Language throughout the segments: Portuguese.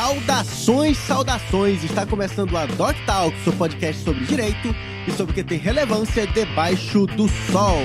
Saudações, saudações! Está começando a Doc Talk, seu podcast sobre direito e sobre o que tem relevância debaixo do sol.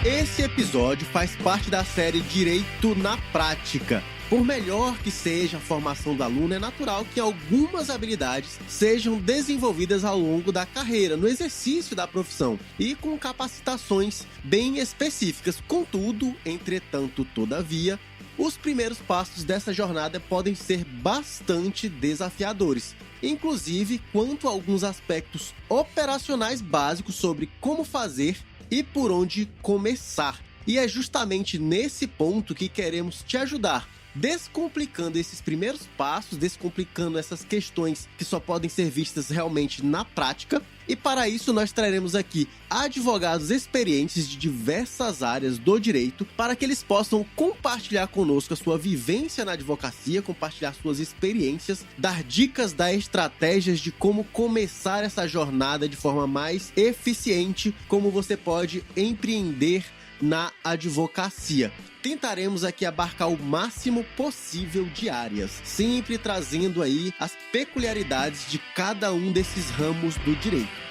Esse episódio faz parte da série Direito na Prática. Por melhor que seja a formação do aluno, é natural que algumas habilidades sejam desenvolvidas ao longo da carreira, no exercício da profissão, e com capacitações bem específicas. Contudo, entretanto, todavia, os primeiros passos dessa jornada podem ser bastante desafiadores, inclusive quanto a alguns aspectos operacionais básicos sobre como fazer e por onde começar. E é justamente nesse ponto que queremos te ajudar, descomplicando esses primeiros passos, descomplicando essas questões que só podem ser vistas realmente na prática. E para isso nós traremos aqui advogados experientes de diversas áreas do direito para que eles possam compartilhar conosco a sua vivência na advocacia, compartilhar suas experiências, dar dicas, dar estratégias de como começar essa jornada de forma mais eficiente, como você pode empreender na advocacia. Tentaremos aqui abarcar o máximo possível de áreas, sempre trazendo aí as peculiaridades de cada um desses ramos do direito.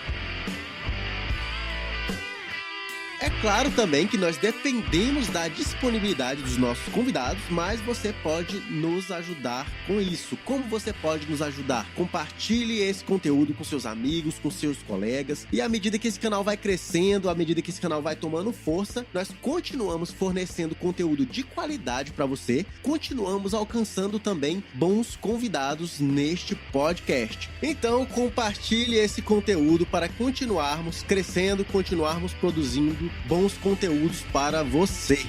É claro também que nós dependemos da disponibilidade dos nossos convidados, mas você pode nos ajudar com isso. Como você pode nos ajudar? Compartilhe esse conteúdo com seus amigos, com seus colegas. E à medida que esse canal vai crescendo, à medida que esse canal vai tomando força, nós continuamos fornecendo conteúdo de qualidade para você. Continuamos alcançando também bons convidados neste podcast. Então, compartilhe esse conteúdo para continuarmos crescendo, continuarmos produzindo bons conteúdos para você.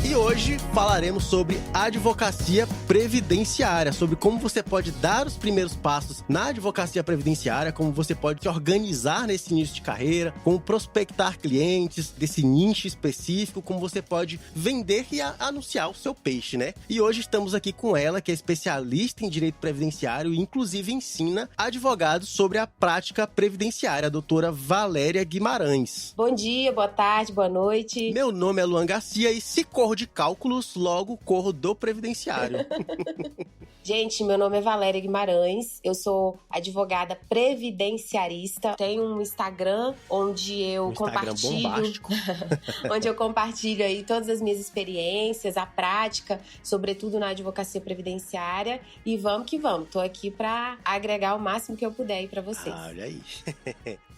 E hoje falaremos sobre advocacia previdenciária, sobre como você pode dar os primeiros passos na advocacia previdenciária, como você pode se organizar nesse início de carreira, como prospectar clientes desse nicho específico, como você pode vender e anunciar o seu peixe, né? E hoje estamos aqui com ela, que é especialista em direito previdenciário e inclusive ensina advogados sobre a prática previdenciária, a doutora Valéria Guimarães. Bom dia, boa tarde, boa noite. Meu nome é Luan Garcia e se corro de cálculos, logo corro do previdenciário. Gente, meu nome é Valéria Guimarães, eu sou advogada previdenciarista, tenho um Instagram onde eu compartilho onde eu compartilho aí todas as minhas experiências, a prática, sobretudo na advocacia previdenciária, e vamos que vamos, tô aqui para agregar o máximo que eu puder aí para vocês. Olha aí.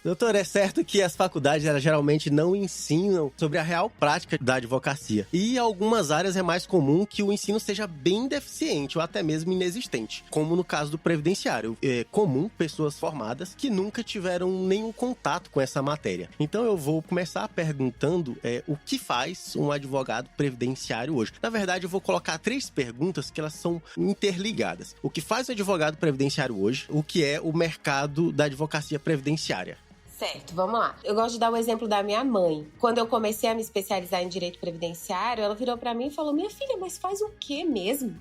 Doutor, é certo que as faculdades elas geralmente não ensinam sobre a real prática da advocacia. E em algumas áreas é mais comum que o ensino seja bem deficiente ou até mesmo inexistente, como no caso do previdenciário. É comum pessoas formadas que nunca tiveram nenhum contato com essa matéria. Então eu vou começar perguntando o que faz um advogado previdenciário hoje. Na verdade, eu vou colocar 3 perguntas que elas são interligadas. O que faz um advogado previdenciário hoje? O que é o mercado da advocacia previdenciária? Certo, vamos lá. Eu gosto de dar o exemplo da minha mãe. Quando eu comecei a me especializar em direito previdenciário, ela virou pra mim e falou: minha filha, mas faz o quê mesmo?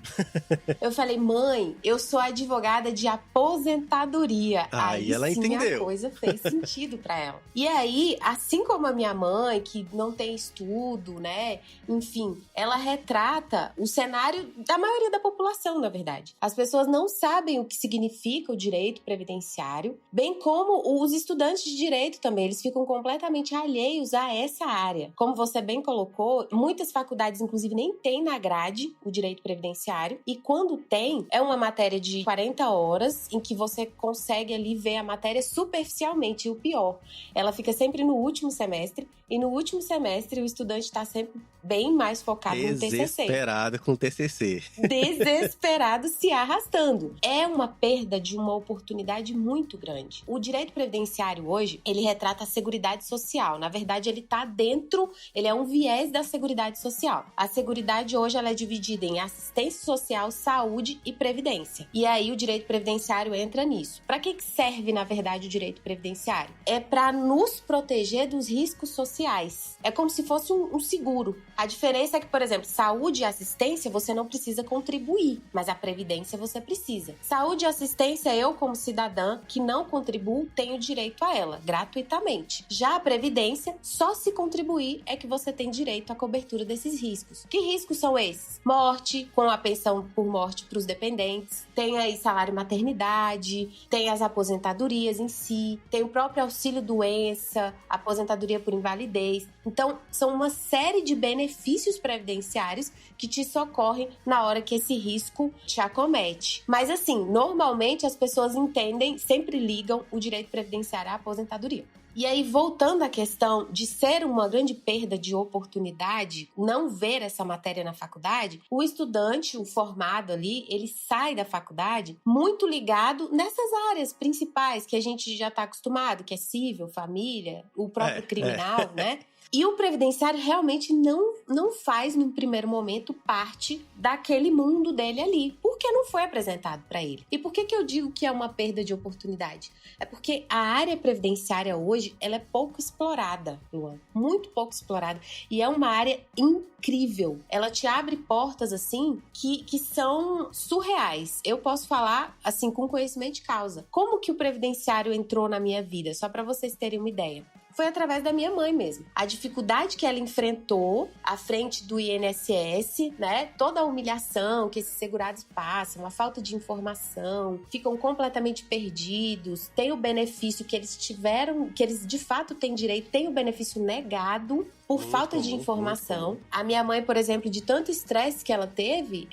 Eu falei: mãe, eu sou advogada de aposentadoria. Aí ela sim entendeu. A coisa fez sentido pra ela. E aí, assim como a minha mãe, que não tem estudo, né? Enfim, ela retrata o cenário da maioria da população, na verdade. As pessoas não sabem o que significa o direito previdenciário, bem como os estudantes de direito também, eles ficam completamente alheios a essa área. Como você bem colocou, muitas faculdades, inclusive, nem têm na grade o direito previdenciário, e quando tem, é uma matéria de 40 horas, em que você consegue ali ver a matéria superficialmente, e o pior, ela fica sempre no último semestre, e no último semestre o estudante está sempre bem mais focado no TCC. Desesperado com o TCC. Desesperado, se arrastando. É uma perda de uma oportunidade muito grande. O direito previdenciário hoje, hoje, ele retrata a Seguridade Social. Na verdade, ele é um viés da Seguridade Social. A Seguridade hoje ela é dividida em assistência social, saúde e previdência. E aí o direito previdenciário entra nisso. Para que serve, na verdade, o direito previdenciário? É para nos proteger dos riscos sociais. É como se fosse um seguro. A diferença é que, por exemplo, saúde e assistência você não precisa contribuir, mas a previdência você precisa. Saúde e assistência, eu como cidadã que não contribuo, tenho direito a ela, gratuitamente. Já a previdência, só se contribuir é que você tem direito à cobertura desses riscos. Que riscos são esses? Morte, com a pensão por morte para os dependentes, tem aí salário maternidade, tem as aposentadorias em si, tem o próprio auxílio doença, aposentadoria por invalidez. Então, são uma série de benefícios previdenciários que te socorrem na hora que esse risco te acomete. Mas assim, normalmente as pessoas entendem, sempre ligam o direito previdenciário à aposentadoria. E aí, voltando à questão de ser uma grande perda de oportunidade, não ver essa matéria na faculdade, o estudante, o formado ali, ele sai da faculdade muito ligado nessas áreas principais que a gente já está acostumado, que é civil, família, o próprio criminal, né? E o previdenciário realmente não faz, num primeiro momento, parte daquele mundo dele ali. Porque não foi apresentado para ele. E por que eu digo que é uma perda de oportunidade? É porque a área previdenciária hoje, ela é pouco explorada, Luan. Muito pouco explorada. E é uma área incrível. Ela te abre portas, assim, que são surreais. Eu posso falar, assim, com conhecimento de causa. Como que o previdenciário entrou na minha vida? Só para vocês terem uma ideia. Foi através da minha mãe mesmo. A dificuldade que ela enfrentou à frente do INSS, né? Toda a humilhação que esses segurados passam, a falta de informação, ficam completamente perdidos, tem o benefício que eles tiveram, que eles de fato têm direito, tem o benefício negado por falta de informação. A minha mãe, por exemplo, de tanto estresse que ela teve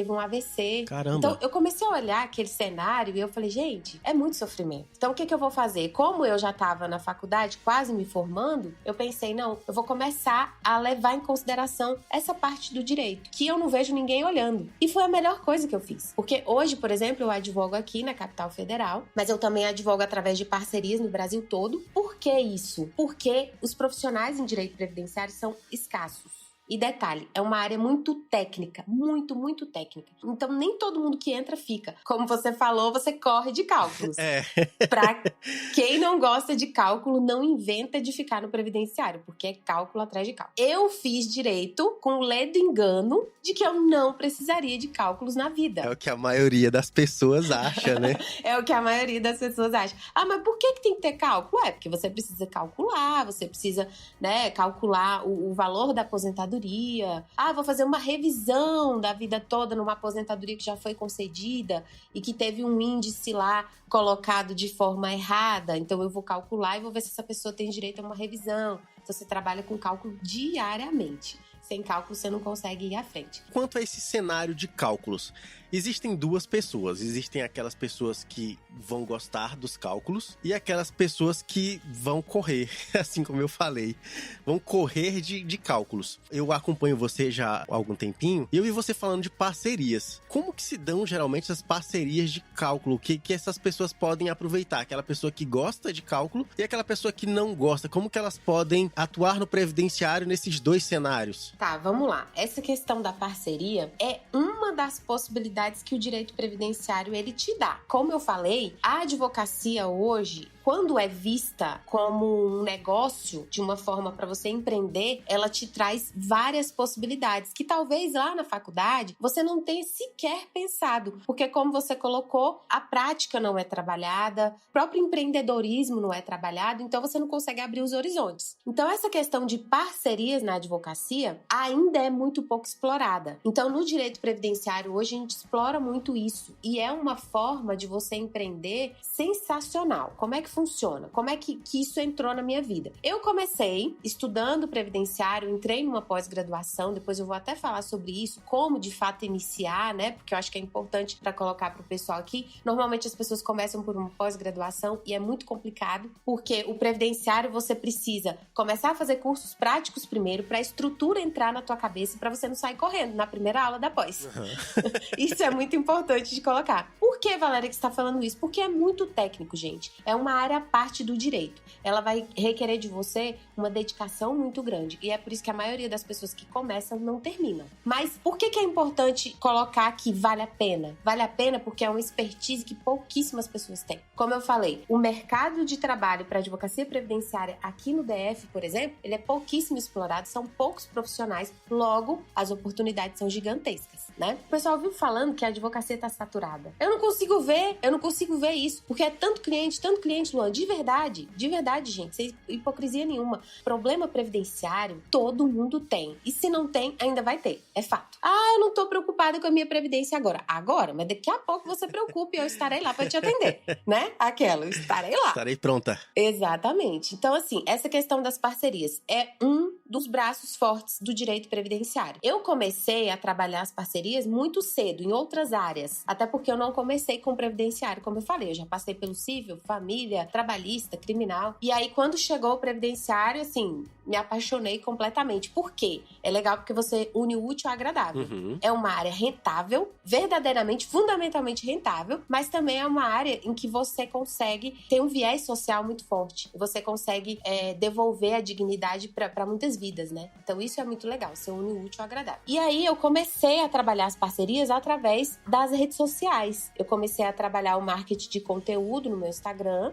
um AVC. Caramba. Então, eu comecei a olhar aquele cenário e eu falei, gente, é muito sofrimento. Então, o que eu vou fazer? Como eu já estava na faculdade, quase me formando, eu pensei, não, eu vou começar a levar em consideração essa parte do direito, que eu não vejo ninguém olhando. E foi a melhor coisa que eu fiz. Porque hoje, por exemplo, eu advogo aqui na capital federal, mas eu também advogo através de parcerias no Brasil todo. Por que isso? Porque os profissionais em direito previdenciário são escassos. E detalhe, é uma área muito técnica, muito, muito técnica. Então, nem todo mundo que entra fica. Como você falou, você corre de cálculos. Pra quem não gosta de cálculo, não inventa de ficar no previdenciário, porque é cálculo atrás de cálculo. Eu fiz direito com o ledo engano de que eu não precisaria de cálculos na vida. É o que a maioria das pessoas acha, né? É o que a maioria das pessoas acha. Ah, mas por que tem que ter cálculo? Porque você precisa calcular, você precisa, né, calcular o valor da aposentadoria. Vou fazer uma revisão da vida toda numa aposentadoria que já foi concedida e que teve um índice lá colocado de forma errada. Então, eu vou calcular e vou ver se essa pessoa tem direito a uma revisão. Então, você trabalha com cálculo diariamente. Sem cálculo, você não consegue ir à frente. Quanto a esse cenário de cálculos, existem duas pessoas. Existem aquelas pessoas que vão gostar dos cálculos e aquelas pessoas que vão correr, assim como eu falei. Vão correr de cálculos. Eu acompanho você já há algum tempinho e eu vi você falando de parcerias. Como que se dão geralmente as parcerias de cálculo? O que essas pessoas podem aproveitar? Aquela pessoa que gosta de cálculo e aquela pessoa que não gosta. Como que elas podem atuar no previdenciário nesses dois cenários? Tá, vamos lá. Essa questão da parceria é uma das possibilidades que o direito previdenciário ele te dá. Como eu falei, a advocacia hoje, quando é vista como um negócio, de uma forma para você empreender, ela te traz várias possibilidades que talvez lá na faculdade você não tenha sequer pensado, porque como você colocou, a prática não é trabalhada, o próprio empreendedorismo não é trabalhado, então você não consegue abrir os horizontes. Então essa questão de parcerias na advocacia ainda é muito pouco explorada. Então no direito previdenciário hoje a gente explora muito isso e é uma forma de você empreender sensacional. Como é que funciona? Como é que isso entrou na minha vida? Eu comecei estudando previdenciário, entrei numa pós-graduação, depois eu vou até falar sobre isso, como de fato iniciar, né? Porque eu acho que é importante para colocar para o pessoal aqui. Normalmente as pessoas começam por uma pós-graduação e é muito complicado, porque o previdenciário você precisa começar a fazer cursos práticos primeiro para a estrutura entrar na tua cabeça para você não sair correndo na primeira aula da pós. Isso é muito importante de colocar. Por que, Valéria, que você está falando isso? Porque é muito técnico, gente. É uma área à parte do direito. Ela vai requerer de você uma dedicação muito grande. E é por isso que a maioria das pessoas que começam não terminam. Mas por que é importante colocar que vale a pena? Vale a pena porque é uma expertise que pouquíssimas pessoas têm. Como eu falei, o mercado de trabalho para advocacia previdenciária aqui no DF, por exemplo, ele é pouquíssimo explorado, são poucos profissionais, logo as oportunidades são gigantescas, né? O pessoal viu falando que a advocacia está saturada. Eu não consigo ver isso, porque é tanto cliente, Luan, de verdade, gente, sem hipocrisia nenhuma. Problema previdenciário, todo mundo tem. E se não tem, ainda vai ter. É fato. Eu não tô preocupada com a minha previdência agora, mas daqui a pouco você preocupe, eu estarei lá para te atender, né? Eu estarei lá. Estarei pronta. Exatamente. Então, assim, essa questão das parcerias é um dos braços fortes do direito previdenciário. Eu comecei a trabalhar as parcerias muito cedo, em outras áreas, até porque eu não comecei com previdenciário, como eu falei, eu já passei pelo civil, família, trabalhista, criminal, e aí quando chegou o previdenciário, assim, me apaixonei completamente. Por quê? É legal porque você une o útil ao agradável. Uhum. É uma área rentável, verdadeiramente, fundamentalmente rentável, mas também é uma área em que você consegue ter um viés social muito forte. Você consegue devolver a dignidade para muitas vidas, né? Então isso é muito legal, você une o útil ao agradável. E aí eu comecei a trabalhar as parcerias através das redes sociais. Eu comecei a trabalhar o marketing de conteúdo no meu Instagram,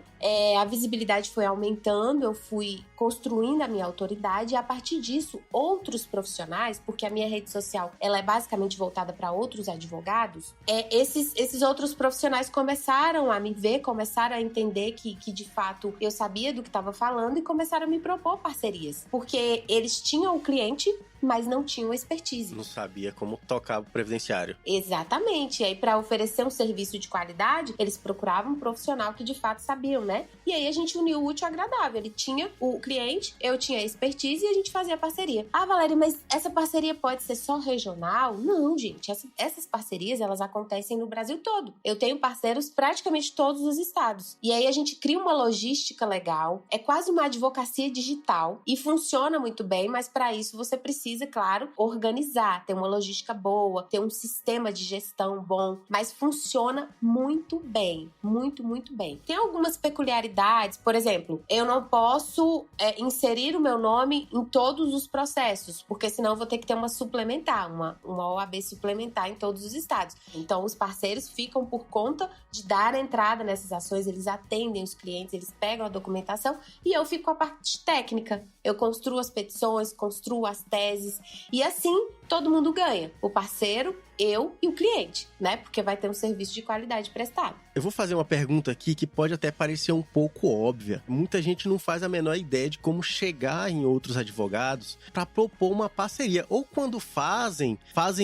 a visibilidade foi aumentando, eu fui construindo a minha autoridade e a partir disso, outros profissionais, porque a minha rede social ela é basicamente voltada para outros advogados, esses outros profissionais começaram a me ver, começaram a entender que de fato eu sabia do que estava falando e começaram a me propor parcerias, porque eles tinham o cliente, mas não tinham expertise. Não sabia como tocar o previdenciário. Exatamente. E aí, para oferecer um serviço de qualidade, eles procuravam um profissional que de fato sabiam, né? E aí a gente uniu o útil ao agradável. Ele tinha o cliente, eu tinha a expertise e a gente fazia a parceria. Valéria, mas essa parceria pode ser só regional? Não, gente. Essas parcerias, elas acontecem no Brasil todo. Eu tenho parceiros praticamente todos os estados. E aí a gente cria uma logística legal. É quase uma advocacia digital e funciona muito bem, mas para isso você precisa, claro, organizar, ter uma logística boa, ter um sistema de gestão bom, mas funciona muito bem, muito, muito bem. Tem algumas peculiaridades, por exemplo, eu não posso inserir o meu nome em todos os processos, porque senão eu vou ter que ter uma suplementar, uma OAB suplementar em todos os estados. Então, os parceiros ficam por conta de dar entrada nessas ações, eles atendem os clientes, eles pegam a documentação e eu fico com a parte técnica. Eu construo as petições, construo as teses, e assim todo mundo ganha. O parceiro, eu e o cliente, né? Porque vai ter um serviço de qualidade prestado. Eu vou fazer uma pergunta aqui que pode até parecer um pouco óbvia. Muita gente não faz a menor ideia de como chegar em outros advogados para propor uma parceria. Ou quando fazem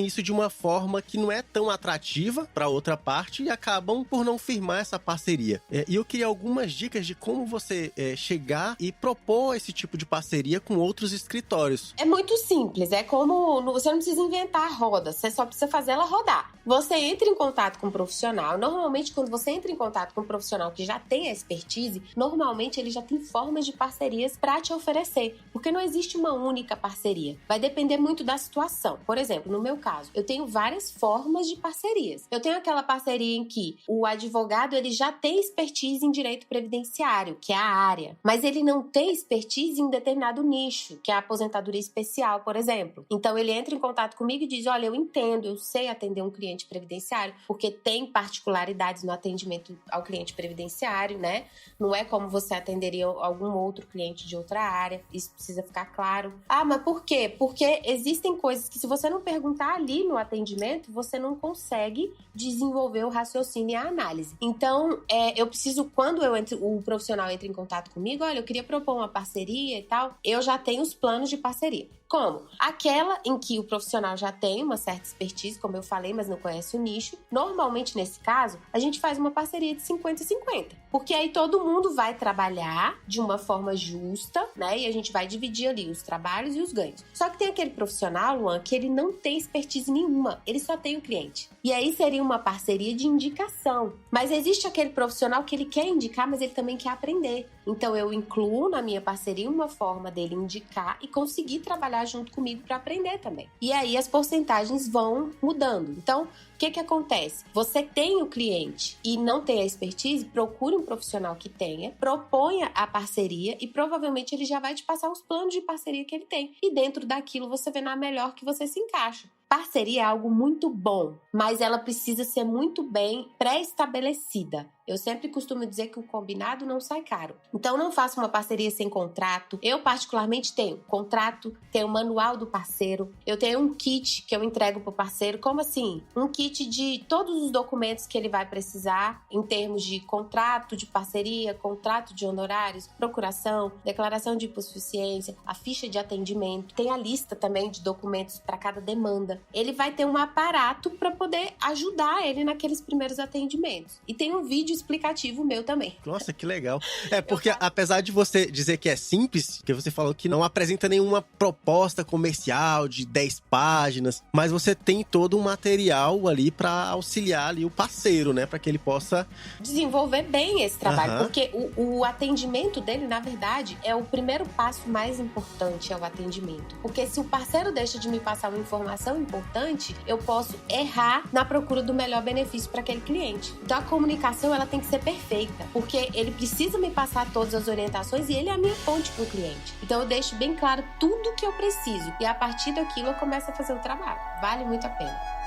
isso de uma forma que não é tão atrativa para outra parte e acabam por não firmar essa parceria. E eu queria algumas dicas de como você chegar e propor esse tipo de parceria com outros escritórios. É muito simples. É como... Você não precisa inventar a roda. Você só precisa fazer ela rodar. Você entra em contato com um profissional. Normalmente, quando você entra em contato com um profissional que já tem a expertise, normalmente ele já tem formas de parcerias para te oferecer, porque não existe uma única parceria. Vai depender muito da situação. Por exemplo, no meu caso, eu tenho várias formas de parcerias. Eu tenho aquela parceria em que o advogado ele já tem expertise em direito previdenciário, que é a área, mas ele não tem expertise em determinado nicho, que é a aposentadoria especial, por exemplo. Então, ele entra em contato comigo e diz, olha, eu entendo, eu sei atender um cliente previdenciário, porque tem particularidades no atendimento ao cliente previdenciário, né? Não é como você atenderia algum outro cliente de outra área, isso precisa ficar claro. Mas por quê? Porque existem coisas que se você não perguntar ali no atendimento, você não consegue desenvolver o raciocínio e a análise. Então, eu preciso, quando o profissional entra em contato comigo, olha, eu queria propor uma parceria e tal, eu já tenho os planos de parceria. Como? Aquela em que o profissional já tem uma certa expertise, como eu falei, mas não conhece o nicho. Normalmente, nesse caso, a gente faz uma parceria de 50-50. Porque aí todo mundo vai trabalhar de uma forma justa, né? E a gente vai dividir ali os trabalhos e os ganhos. Só que tem aquele profissional, Luan, que ele não tem expertise nenhuma. Ele só tem o cliente. E aí seria uma parceria de indicação. Mas existe aquele profissional que ele quer indicar, mas ele também quer aprender. Então eu incluo na minha parceria uma forma dele indicar e conseguir trabalhar junto comigo para aprender também. E aí as porcentagens vão mudando. Então, o que acontece? Você tem o cliente e não tem a expertise, procure um profissional que tenha, proponha a parceria e provavelmente ele já vai te passar os planos de parceria que ele tem. E dentro daquilo você vê na melhor que você se encaixa. Parceria é algo muito bom, mas ela precisa ser muito bem pré-estabelecida. Eu sempre costumo dizer que o combinado não sai caro. Então não faça uma parceria sem contrato. Eu particularmente tenho contrato, tenho o manual do parceiro, eu tenho um kit que eu entrego pro parceiro. Como assim? Um kit de todos os documentos que ele vai precisar em termos de contrato de parceria, contrato de honorários, procuração, declaração de hipossuficiência, a ficha de atendimento. Tem a lista também de documentos para cada demanda. Ele vai ter um aparato para poder ajudar ele naqueles primeiros atendimentos. E tem um vídeo explicativo meu também. Nossa, que legal. Porque apesar de você dizer que é simples, que você falou que não apresenta nenhuma proposta comercial de 10 páginas, mas você tem todo um material ali para auxiliar ali o parceiro, né? Para que ele possa desenvolver bem esse trabalho. Porque o atendimento dele, na verdade, é o primeiro passo mais importante, é o atendimento. Porque se o parceiro deixa de me passar uma informação importante, eu posso errar na procura do melhor benefício para aquele cliente. Então a comunicação, ela tem que ser perfeita, porque ele precisa me passar todas as orientações e ele é a minha fonte para o cliente. Então eu deixo bem claro tudo que eu preciso e a partir daquilo eu começo a fazer o trabalho. Vale muito a pena.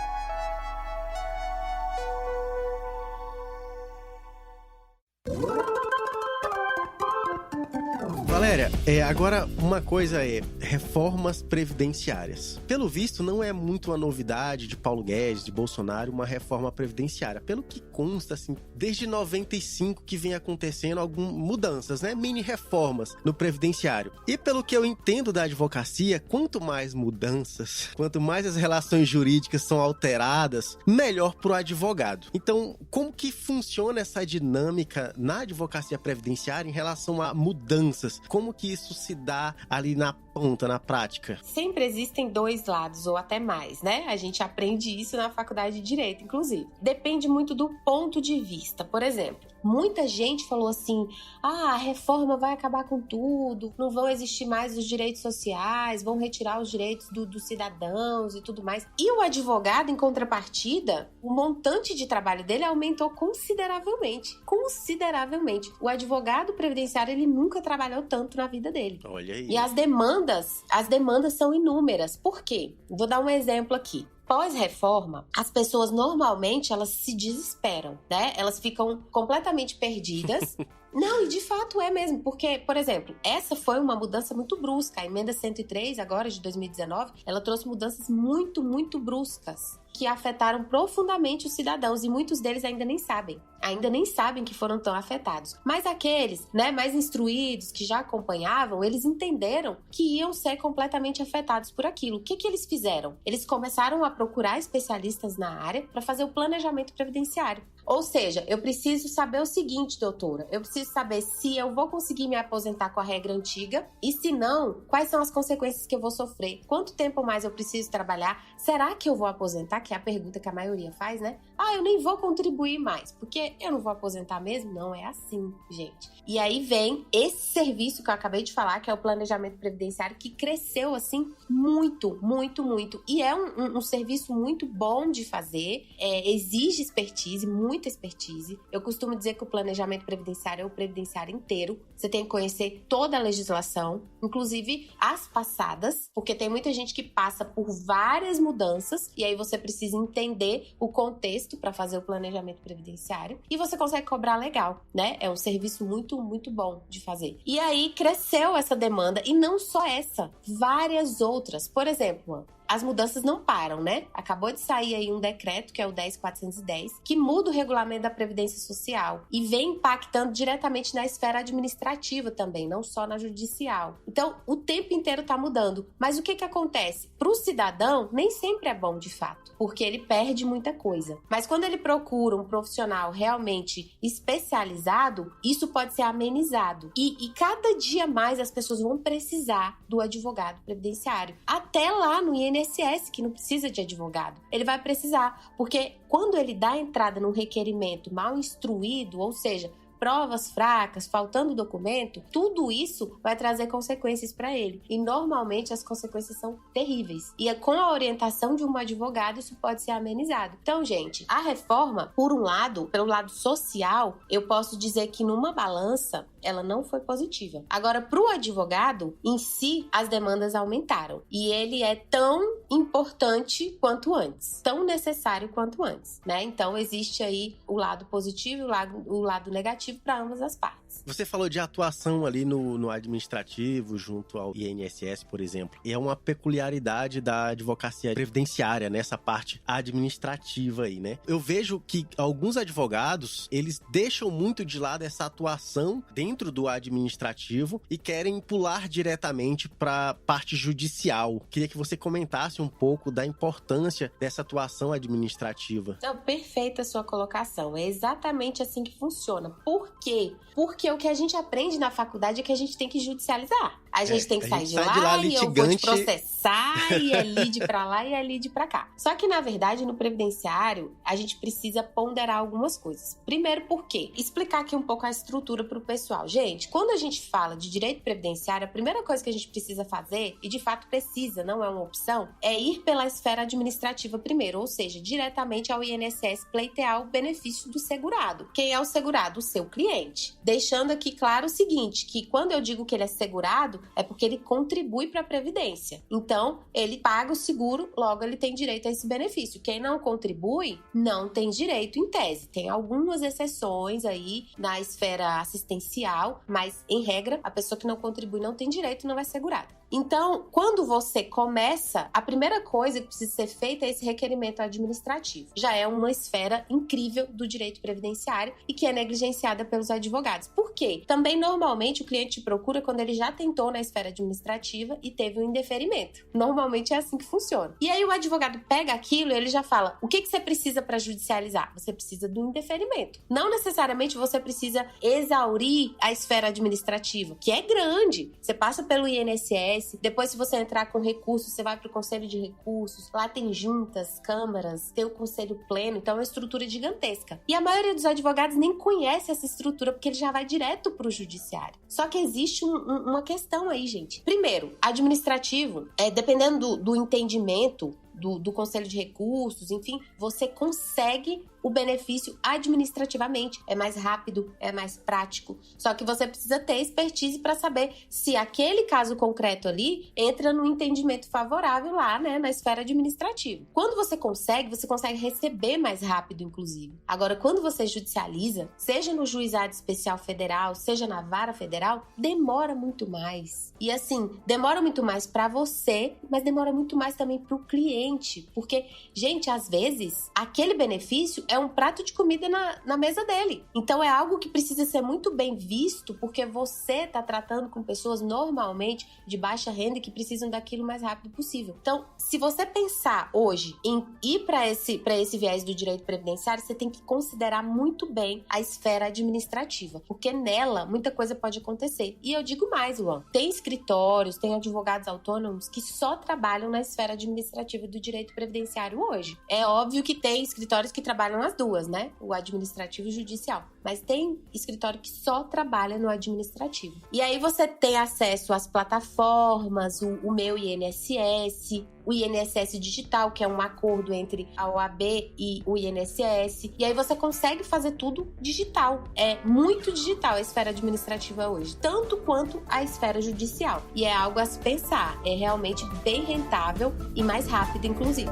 Valéria, agora uma coisa é reformas previdenciárias. Pelo visto, não é muito uma novidade de Paulo Guedes, de Bolsonaro, uma reforma previdenciária. Pelo que consta, assim, desde 95 que vem acontecendo algumas mudanças, né? Mini reformas no previdenciário. E pelo que eu entendo da advocacia, quanto mais mudanças, quanto mais as relações jurídicas são alteradas, melhor para o advogado. Então, como que funciona essa dinâmica na advocacia previdenciária em relação a mudanças? Como que isso se dá ali na ponta, na prática? Sempre existem dois lados, ou até mais, né? A gente aprende isso na faculdade de Direito, inclusive. Depende muito do ponto de vista. Por exemplo, muita gente falou assim, a reforma vai acabar com tudo, não vão existir mais os direitos sociais, vão retirar os direitos dos cidadãos e tudo mais. E o advogado, em contrapartida, o montante de trabalho dele aumentou consideravelmente. Consideravelmente. O advogado previdenciário, ele nunca trabalhou tanto na vida dele. Olha aí. E as demandas são inúmeras. Por quê? Vou dar um exemplo aqui. Pós-reforma, as pessoas normalmente elas se desesperam, né? Elas ficam completamente perdidas. Não, e de fato é mesmo, porque, por exemplo, essa foi uma mudança muito brusca. A emenda 103, agora de 2019, ela trouxe mudanças muito, muito bruscas, que afetaram profundamente os cidadãos, e muitos deles ainda nem sabem que foram tão afetados. Mas aqueles, né, mais instruídos, que já acompanhavam, eles entenderam que iam ser completamente afetados por aquilo. O que eles fizeram? Eles começaram a procurar especialistas na área para fazer o planejamento previdenciário. Ou seja, eu preciso saber o seguinte, doutora, eu preciso saber se eu vou conseguir me aposentar com a regra antiga e se não, quais são as consequências que eu vou sofrer? Quanto tempo mais eu preciso trabalhar? Será que eu vou aposentar? Que é a pergunta que a maioria faz, né? Eu nem vou contribuir mais, porque eu não vou aposentar mesmo? Não é assim, gente. E aí vem esse serviço que eu acabei de falar, que é o planejamento previdenciário, que cresceu, assim, muito, muito, muito. E é um serviço muito bom de fazer, exige expertise, muita expertise. Eu costumo dizer que o planejamento previdenciário é o previdenciário inteiro. Você tem que conhecer toda a legislação, inclusive as passadas, porque tem muita gente que passa por várias mudanças e aí você precisa entender o contexto para fazer o planejamento previdenciário e você consegue cobrar legal, né? É um serviço muito, muito bom de fazer. E aí cresceu essa demanda e não só essa, várias outras. Por exemplo, as mudanças não param, né? Acabou de sair aí um decreto, que é o 10.410, que muda o regulamento da Previdência Social e vem impactando diretamente na esfera administrativa também, não só na judicial. Então, o tempo inteiro tá mudando. Mas o que acontece? Para o cidadão, nem sempre é bom de fato, porque ele perde muita coisa. Mas quando ele procura um profissional realmente especializado, isso pode ser amenizado. E cada dia mais as pessoas vão precisar do advogado previdenciário. Até lá no INSS, que não precisa de advogado. Ele vai precisar, porque quando ele dá entrada num requerimento mal instruído, ou seja, provas fracas, faltando documento, tudo isso vai trazer consequências para ele. E normalmente as consequências são terríveis. E com a orientação de um advogado, isso pode ser amenizado. Então, gente, a reforma, por um lado, pelo lado social, eu posso dizer que numa balança, ela não foi positiva. Agora, para o advogado, em si, as demandas aumentaram. E ele é tão importante quanto antes, tão necessário quanto antes, né? Então, existe aí o lado positivo e o lado negativo para ambas as partes. Você falou de atuação ali no administrativo, junto ao INSS, por exemplo. E é uma peculiaridade da advocacia previdenciária, nessa parte administrativa aí, né? Eu vejo que alguns advogados, eles deixam muito de lado essa atuação dentro do administrativo e querem pular diretamente para a parte judicial. Queria que você comentasse um pouco da importância dessa atuação administrativa. Então, perfeita a sua colocação. É exatamente assim que funciona. Por quê? Porque o que a gente aprende na faculdade é que a gente tem que judicializar. A gente tem que sair de lá e eu vou te processar, e é lide pra lá e é lide pra cá. Só que, na verdade, no previdenciário, a gente precisa ponderar algumas coisas. Primeiro, por quê? Explicar aqui um pouco a estrutura pro pessoal. Gente, quando a gente fala de direito previdenciário, a primeira coisa que a gente precisa fazer, e de fato precisa, não é uma opção, é ir pela esfera administrativa primeiro, ou seja, diretamente ao INSS pleitear o benefício do segurado. Quem é o segurado? O seu cliente. Deixando aqui claro o seguinte, que quando eu digo que ele é segurado, é porque ele contribui para a Previdência. Então, ele paga o seguro, logo ele tem direito a esse benefício. Quem não contribui, não tem direito em tese. Tem algumas exceções aí na esfera assistencial, mas, em regra, a pessoa que não contribui não tem direito e não é segurada. Então, quando você começa, a primeira coisa que precisa ser feita é esse requerimento administrativo. Já é uma esfera incrível do direito previdenciário e que é negligenciada pelos advogados. Por quê? Também, normalmente, o cliente te procura quando ele já tentou na esfera administrativa e teve um indeferimento. Normalmente é assim que funciona. E aí o advogado pega aquilo e ele já fala, o que você precisa para judicializar? Você precisa do indeferimento. Não necessariamente você precisa exaurir a esfera administrativa, que é grande. Você passa pelo INSS, depois, se você entrar com recursos, você vai para o Conselho de Recursos. Lá tem juntas, câmaras, tem o Conselho Pleno. Então, é uma estrutura gigantesca. E a maioria dos advogados nem conhece essa estrutura, porque ele já vai direto para o judiciário. Só que existe uma questão aí, gente. Primeiro, administrativo, dependendo do entendimento do Conselho de Recursos, enfim, você consegue o benefício administrativamente. É mais rápido, é mais prático. Só que você precisa ter expertise para saber se aquele caso concreto ali entra no entendimento favorável lá, né, na esfera administrativa. Quando você consegue receber mais rápido, inclusive. Agora, quando você judicializa, seja no Juizado Especial Federal, seja na Vara Federal, demora muito mais. E assim, demora muito mais para você, mas demora muito mais também para o cliente. Porque, gente, às vezes, aquele benefício é um prato de comida na mesa dele. Então, é algo que precisa ser muito bem visto, porque você está tratando com pessoas normalmente de baixa renda que precisam daquilo o mais rápido possível. Então, se você pensar hoje em ir para esse viés do direito previdenciário, você tem que considerar muito bem a esfera administrativa, porque nela muita coisa pode acontecer. E eu digo mais, Luan, tem escritórios, tem advogados autônomos que só trabalham na esfera administrativa do direito previdenciário hoje. É óbvio que tem escritórios que trabalham as duas, né? O administrativo e o judicial. Mas tem escritório que só trabalha no administrativo. E aí você tem acesso às plataformas, o Meu INSS, o INSS Digital, que é um acordo entre a OAB e o INSS. E aí você consegue fazer tudo digital. É muito digital a esfera administrativa hoje, tanto quanto a esfera judicial. E é algo a se pensar. É realmente bem rentável e mais rápido, inclusive.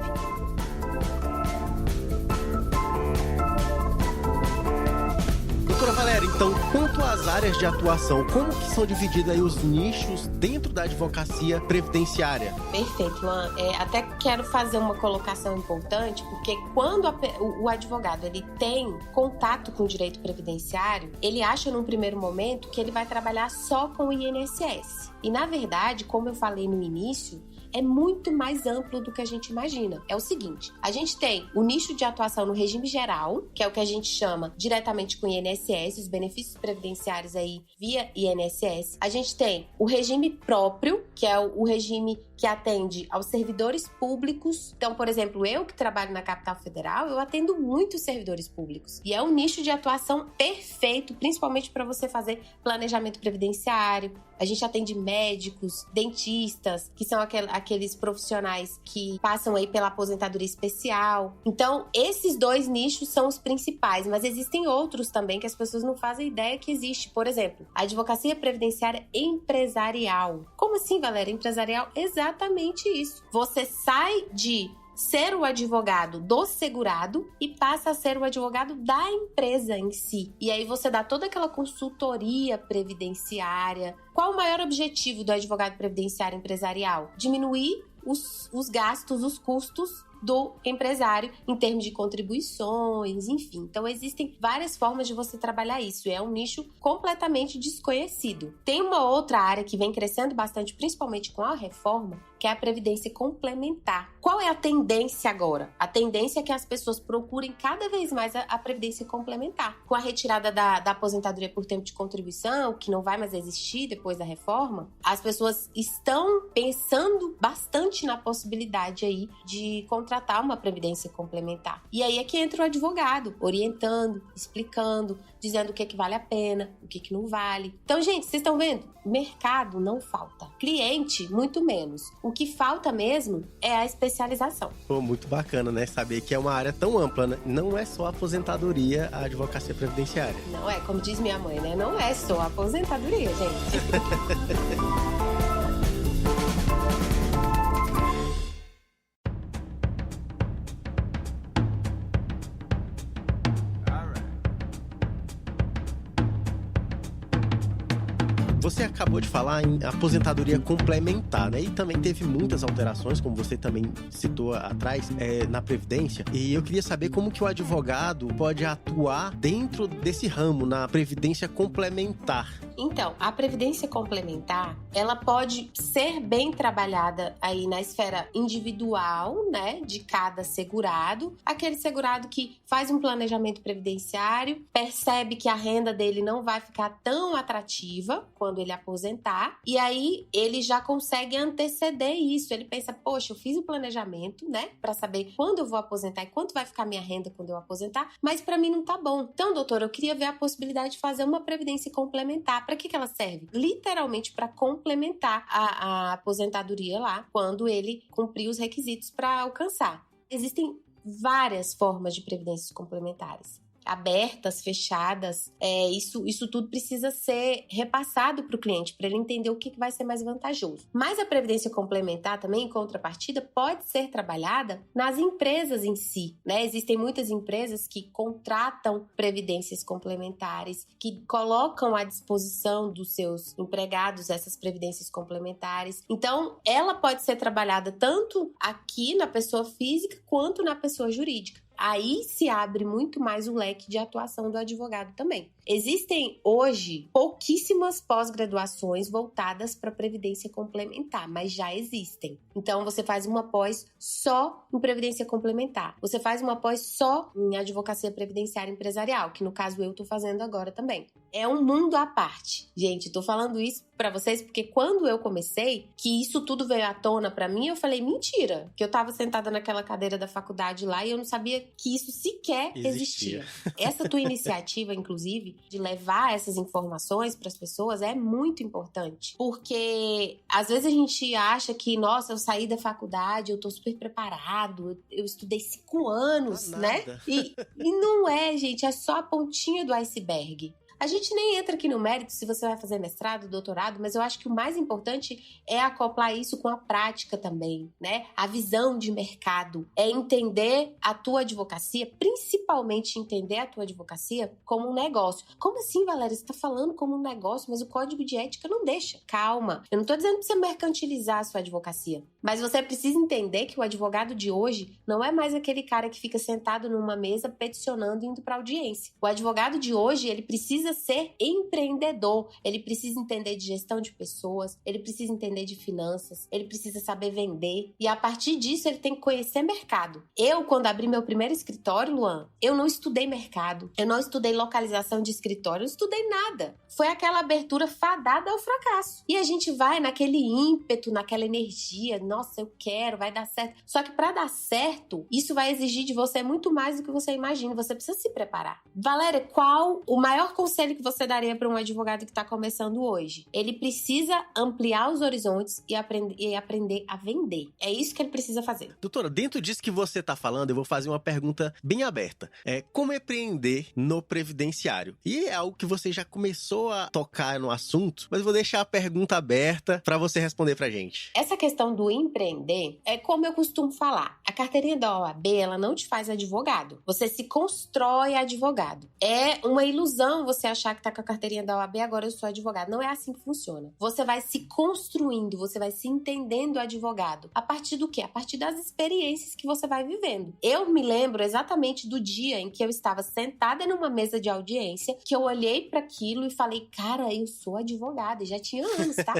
Doutora Valéria, então, quanto às áreas de atuação, como que são divididos aí os nichos dentro da advocacia previdenciária? Perfeito, Luan. Até quero fazer uma colocação importante, porque quando o advogado ele tem contato com o direito previdenciário, ele acha num primeiro momento que ele vai trabalhar só com o INSS. E, na verdade, como eu falei no início, é muito mais amplo do que a gente imagina. É o seguinte, a gente tem o nicho de atuação no regime geral, que é o que a gente chama diretamente com o INSS, os benefícios previdenciários aí via INSS. A gente tem o regime próprio, que é o regime que atende aos servidores públicos. Então, por exemplo, eu que trabalho na capital federal, eu atendo muitos servidores públicos. E é um nicho de atuação perfeito, principalmente para você fazer planejamento previdenciário. A gente atende médicos, dentistas, que são aqueles profissionais que passam aí pela aposentadoria especial. Então, esses dois nichos são os principais, mas existem outros também que as pessoas não fazem ideia que existe. Por exemplo, a advocacia previdenciária empresarial. Como assim, Valéria? Empresarial? Exatamente isso. Você sai de ser o advogado do segurado e passa a ser o advogado da empresa em si. E aí você dá toda aquela consultoria previdenciária. Qual o maior objetivo do advogado previdenciário empresarial? Diminuir os gastos, os custos do empresário em termos de contribuições, enfim. Então, existem várias formas de você trabalhar isso. É um nicho completamente desconhecido. Tem uma outra área que vem crescendo bastante, principalmente com a reforma, que é a previdência complementar. Qual é a tendência agora? A tendência é que as pessoas procurem cada vez mais a previdência complementar. Com a retirada da aposentadoria por tempo de contribuição, que não vai mais existir depois da reforma, as pessoas estão pensando bastante na possibilidade aí de contratar uma previdência complementar. E aí é que entra o advogado, orientando, explicando, dizendo o que vale a pena, o que não vale. Então, gente, vocês estão vendo? Mercado não falta. Cliente, muito menos. O que falta mesmo é a especialização. Pô, muito bacana, né? Saber que é uma área tão ampla, né? Não é só a aposentadoria, a advocacia previdenciária. Não é, como diz minha mãe, né? Não é só a aposentadoria, gente. Você acabou de falar em aposentadoria complementar, né? E também teve muitas alterações, como você também citou atrás, na Previdência. E eu queria saber como que o advogado pode atuar dentro desse ramo, na Previdência complementar. Então, a previdência complementar, ela pode ser bem trabalhada aí na esfera individual, né, de cada segurado. Aquele segurado que faz um planejamento previdenciário, percebe que a renda dele não vai ficar tão atrativa quando ele aposentar, e aí ele já consegue anteceder isso. Ele pensa, poxa, eu fiz o planejamento, né, para saber quando eu vou aposentar e quanto vai ficar minha renda quando eu aposentar, mas para mim não tá bom. Então, doutor, eu queria ver a possibilidade de fazer uma previdência complementar. Para que ela serve? Literalmente para complementar a aposentadoria lá, quando ele cumprir os requisitos para alcançar. Existem várias formas de previdências complementares. Abertas, fechadas, isso tudo precisa ser repassado para o cliente, para ele entender o que vai ser mais vantajoso. Mas a previdência complementar também, em contrapartida, pode ser trabalhada nas empresas em si, né? Existem muitas empresas que contratam previdências complementares, que colocam à disposição dos seus empregados essas previdências complementares. Então, ela pode ser trabalhada tanto aqui na pessoa física quanto na pessoa jurídica. Aí se abre muito mais o leque de atuação do advogado também. Existem hoje pouquíssimas pós-graduações voltadas para previdência complementar, mas já existem. Então você faz uma pós só em previdência complementar. Você faz uma pós só em advocacia previdenciária empresarial, que no caso eu estou fazendo agora também. É um mundo à parte. Gente, estou falando isso para vocês porque quando eu comecei, que isso tudo veio à tona para mim, eu falei, mentira, que eu estava sentada naquela cadeira da faculdade lá e eu não sabia que isso sequer existia. Essa tua iniciativa, inclusive, de levar essas informações para as pessoas é muito importante, porque às vezes a gente acha que, nossa, eu saí da faculdade, eu tô super preparado, eu estudei 5 anos, né? E não é, gente, é só a pontinha do iceberg. A gente nem entra aqui no mérito se você vai fazer mestrado, doutorado, mas eu acho que o mais importante é acoplar isso com a prática também, né? A visão de mercado é entender a tua advocacia, principalmente entender a tua advocacia como um negócio. Como assim, Valéria? Você tá falando como um negócio, mas o código de ética não deixa. Calma, eu não tô dizendo pra você mercantilizar a sua advocacia, mas você precisa entender que o advogado de hoje não é mais aquele cara que fica sentado numa mesa peticionando e indo pra audiência. O advogado de hoje, ele precisa precisa ser empreendedor, ele precisa entender de gestão de pessoas, ele precisa entender de finanças, ele precisa saber vender, e a partir disso ele tem que conhecer mercado. Eu, quando abri meu primeiro escritório, Luan, eu não estudei mercado, eu não estudei localização de escritório, eu não estudei nada. Foi aquela abertura fadada ao fracasso. E a gente vai naquele ímpeto, naquela energia, nossa, eu quero, vai dar certo. Só que para dar certo, isso vai exigir de você muito mais do que você imagina, você precisa se preparar. Valéria, qual o maior conselho que você daria para um advogado que está começando hoje? Ele precisa ampliar os horizontes e aprender a vender. É isso que ele precisa fazer. Doutora, dentro disso que você está falando, eu vou fazer uma pergunta bem aberta. Como empreender no previdenciário? E é algo que você já começou a tocar no assunto, mas eu vou deixar a pergunta aberta para você responder pra gente. Essa questão do empreender é como eu costumo falar. A carteirinha da OAB, ela não te faz advogado. Você se constrói advogado. É uma ilusão você achar que tá com a carteirinha da OAB, agora eu sou advogado. Não é assim que funciona. Você vai se construindo, você vai se entendendo advogado. A partir do quê? A partir das experiências que você vai vivendo. Eu me lembro exatamente do dia em que eu estava sentada numa mesa de audiência, que eu olhei para aquilo e falei, cara, eu sou advogada. E já tinha anos, tá?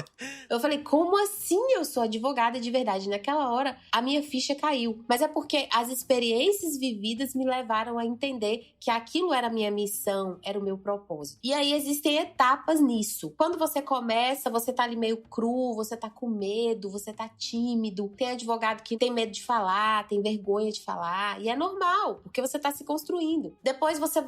Eu falei, como assim eu sou advogada de verdade? Naquela hora, a minha ficha caiu. Mas é porque as experiências vividas me levaram a entender que aquilo era a minha missão, era o meu propósito. E aí existem etapas nisso. Quando você começa, você tá ali meio cru, você tá com medo, você tá tímido. Tem advogado que tem medo de falar, tem vergonha de falar. E é normal, porque você tá se construindo. Depois você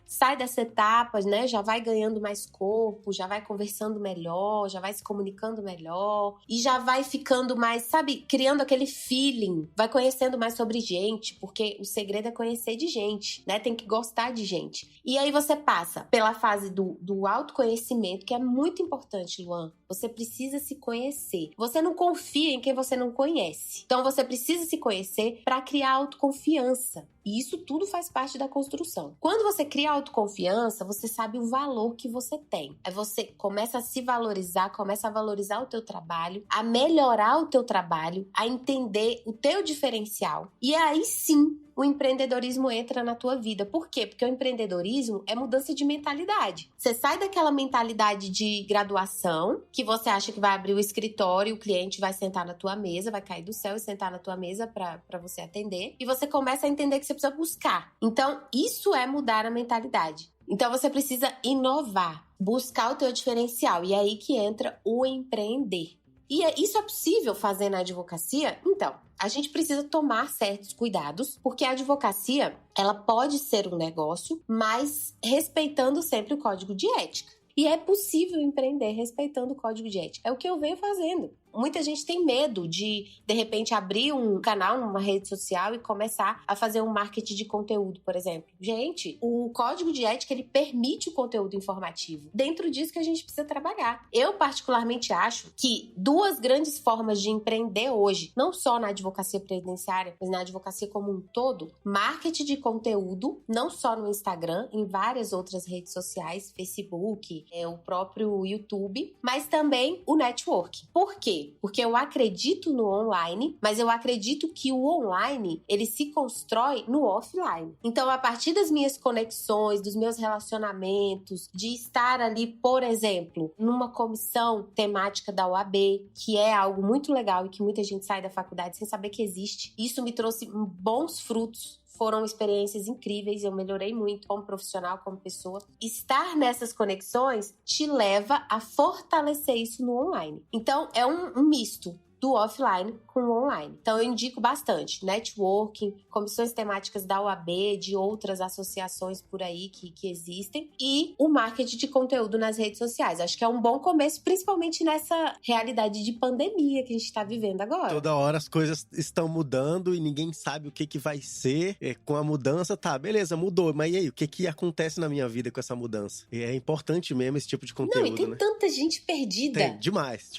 sai dessa etapa, né? Já vai ganhando mais corpo, já vai conversando melhor, já vai se comunicando melhor. E já vai ficando mais, sabe, criando aquele feeling. Vai conhecendo mais sobre gente, porque o segredo é conhecer de gente, né? Tem que gostar de gente. E aí você passa pela fase do autoconhecimento, que é muito importante, Luan. Você precisa se conhecer. Você não confia em quem você não conhece. Então você precisa se conhecer para criar autoconfiança. E isso tudo faz parte da construção. Quando você cria autoconfiança, você sabe o valor que você tem. Aí você começa a se valorizar, começa a valorizar o teu trabalho, a melhorar o teu trabalho, a entender o teu diferencial. E aí sim, o empreendedorismo entra na tua vida. Por quê? Porque o empreendedorismo é mudança de mentalidade. Você sai daquela mentalidade de graduação, que você acha que vai abrir o escritório, o cliente vai sentar na tua mesa, vai cair do céu e sentar na tua mesa para você atender. E você começa a entender que você precisa buscar. Então, isso é mudar a mentalidade. Então, você precisa inovar, buscar o teu diferencial. E é aí que entra o empreender. E isso é possível fazer na advocacia? Então, a gente precisa tomar certos cuidados, porque a advocacia, ela pode ser um negócio, mas respeitando sempre o código de ética. E é possível empreender respeitando o código de ética. É o que eu venho fazendo. Muita gente tem medo de repente, abrir um canal numa rede social e começar a fazer um marketing de conteúdo, por exemplo. Gente, o código de ética, ele permite o conteúdo informativo. Dentro disso que a gente precisa trabalhar. Eu, particularmente, acho que duas grandes formas de empreender hoje, não só na advocacia previdenciária, mas na advocacia como um todo, marketing de conteúdo, não só no Instagram, em várias outras redes sociais, Facebook, o próprio YouTube, mas também o network. Por quê? Porque eu acredito no online, mas eu acredito que o online, ele se constrói no offline. Então, a partir das minhas conexões, dos meus relacionamentos, de estar ali, por exemplo, numa comissão temática da OAB, que é algo muito legal e que muita gente sai da faculdade sem saber que existe. Isso me trouxe bons frutos. Foram experiências incríveis, eu melhorei muito como profissional, como pessoa. Estar nessas conexões te leva a fortalecer isso no online. Então, é um misto do offline com o online. Então, eu indico bastante networking, comissões temáticas da OAB, de outras associações por aí que existem, e o marketing de conteúdo nas redes sociais. Acho que é um bom começo, principalmente nessa realidade de pandemia que a gente está vivendo agora. Toda hora as coisas estão mudando e ninguém sabe o que vai ser. Com a mudança, tá, beleza, mudou. Mas e aí, o que acontece na minha vida com essa mudança? E é importante mesmo esse tipo de conteúdo, Não, e tem tanta gente perdida. Tem, demais.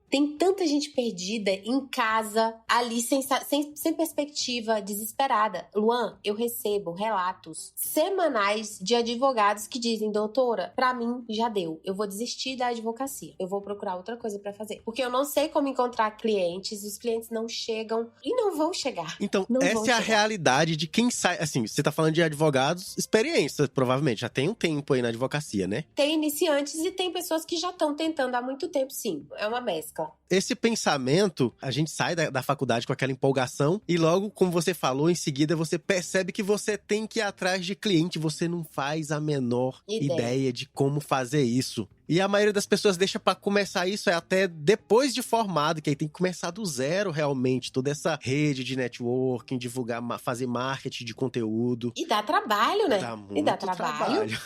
Tem tanta gente perdida. perdida em casa, ali sem perspectiva, desesperada. Luan, eu recebo relatos semanais de advogados que dizem, doutora, pra mim já deu. Eu vou desistir da advocacia. Eu vou procurar outra coisa pra fazer. Porque eu não sei como encontrar clientes, os clientes não chegam e não vão chegar. Então, essa é a realidade de quem sai. Assim, você tá falando de advogados, experiência, provavelmente. Já tem um tempo aí na advocacia, né? Tem iniciantes e tem pessoas que já estão tentando há muito tempo, sim. É uma mescla. Esse pensamento, a gente sai da faculdade com aquela empolgação e logo, como você falou, em seguida você percebe que você tem que ir atrás de cliente. Você não faz a menor ideia de como fazer isso. E a maioria das pessoas deixa pra começar isso até depois de formado, que aí tem que começar do zero realmente. Toda essa rede de networking, divulgar, fazer marketing de conteúdo. E dá trabalho, né? Dá muito trabalho.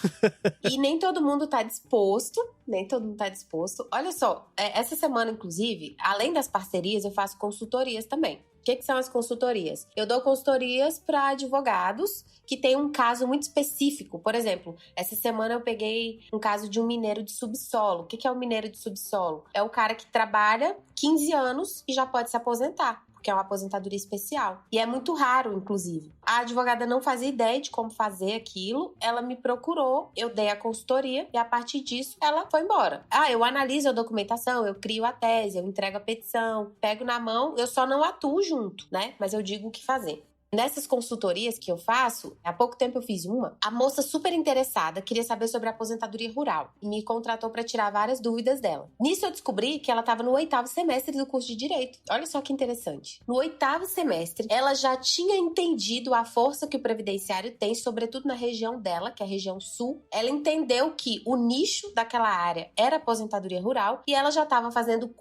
E nem todo mundo tá disposto. Olha só, essa semana, inclusive, além das parcerias, eu faço consultorias também. O que são as consultorias? Eu dou consultorias para advogados que têm um caso muito específico. Por exemplo, essa semana eu peguei um caso de um mineiro de subsolo. O que é um mineiro de subsolo? É o cara que trabalha 15 anos e já pode se aposentar, porque é uma aposentadoria especial. E é muito raro, inclusive. A advogada não fazia ideia de como fazer aquilo, ela me procurou, eu dei a consultoria e a partir disso ela foi embora. Eu analiso a documentação, eu crio a tese, eu entrego a petição, pego na mão, eu só não atuo junto, né? Mas eu digo o que fazer. Nessas consultorias que eu faço, há pouco tempo eu fiz uma, a moça super interessada queria saber sobre a aposentadoria rural e me contratou para tirar várias dúvidas dela. Nisso eu descobri que ela estava no 8º semestre do curso de Direito. Olha só que interessante. No 8º semestre, ela já tinha entendido a força que o previdenciário tem, sobretudo na região dela, que é a região sul. Ela entendeu que o nicho daquela área era aposentadoria rural e ela já estava fazendo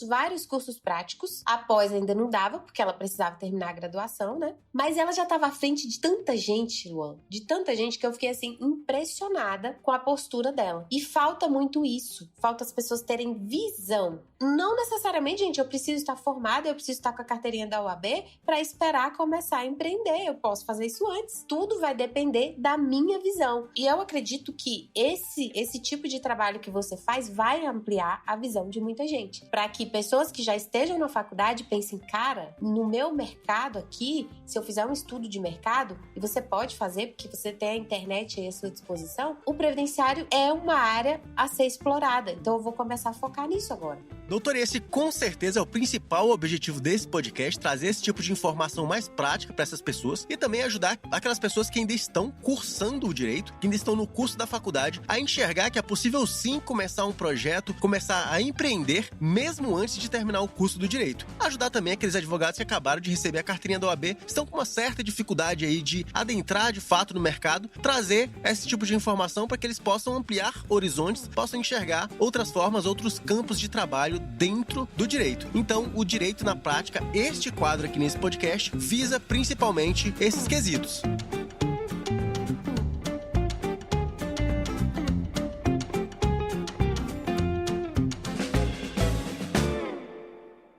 vários cursos práticos. Após ainda não dava, porque ela precisava terminar a graduação, né? Mas ela já estava à frente de tanta gente, Luan, de tanta gente que eu fiquei, assim, impressionada com a postura dela. E falta muito isso. Falta as pessoas terem visão. Não necessariamente, gente, eu preciso estar formada, eu preciso estar com a carteirinha da OAB para esperar começar a empreender. Eu posso fazer isso antes. Tudo vai depender da minha visão. E eu acredito que esse tipo de trabalho que você faz vai ampliar a visão de muita gente. Para que pessoas que já estejam na faculdade pensem, cara, no meu mercado aqui, se eu fizer um estudo de mercado, e você pode fazer, porque você tem a internet aí à sua disposição, o previdenciário é uma área a ser explorada. Então eu vou começar a focar nisso agora. Doutor, esse com certeza é o principal objetivo desse podcast, trazer esse tipo de informação mais prática para essas pessoas e também ajudar aquelas pessoas que ainda estão cursando o direito, que ainda estão no curso da faculdade, a enxergar que é possível sim começar um projeto, começar a empreender mesmo antes de terminar o curso do direito. Ajudar também aqueles advogados que acabaram de receber a carteirinha da OAB, estão com uma certa dificuldade aí de adentrar de fato no mercado, trazer esse tipo de informação para que eles possam ampliar horizontes, possam enxergar outras formas, outros campos de trabalho dentro do direito. Então, o Direito na Prática, este quadro aqui nesse podcast, visa principalmente esses quesitos.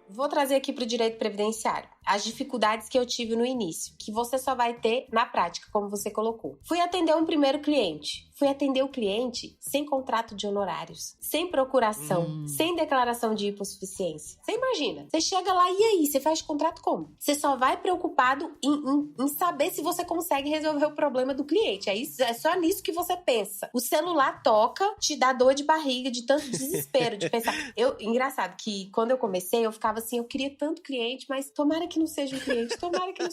Vou trazer aqui para o direito previdenciário as dificuldades que eu tive no início, que você só vai ter na prática, como você colocou. Fui atender um primeiro cliente. Fui atender o cliente sem contrato de honorários, sem procuração, sem declaração de hipossuficiência. Você imagina, você chega lá e aí, você faz contrato como? Você só vai preocupado em saber se você consegue resolver o problema do cliente. É só nisso que você pensa. O celular toca, te dá dor de barriga, de tanto desespero, de pensar. Engraçado que quando eu comecei, eu ficava assim, eu queria tanto cliente, mas tomara que não seja um cliente, tomara que não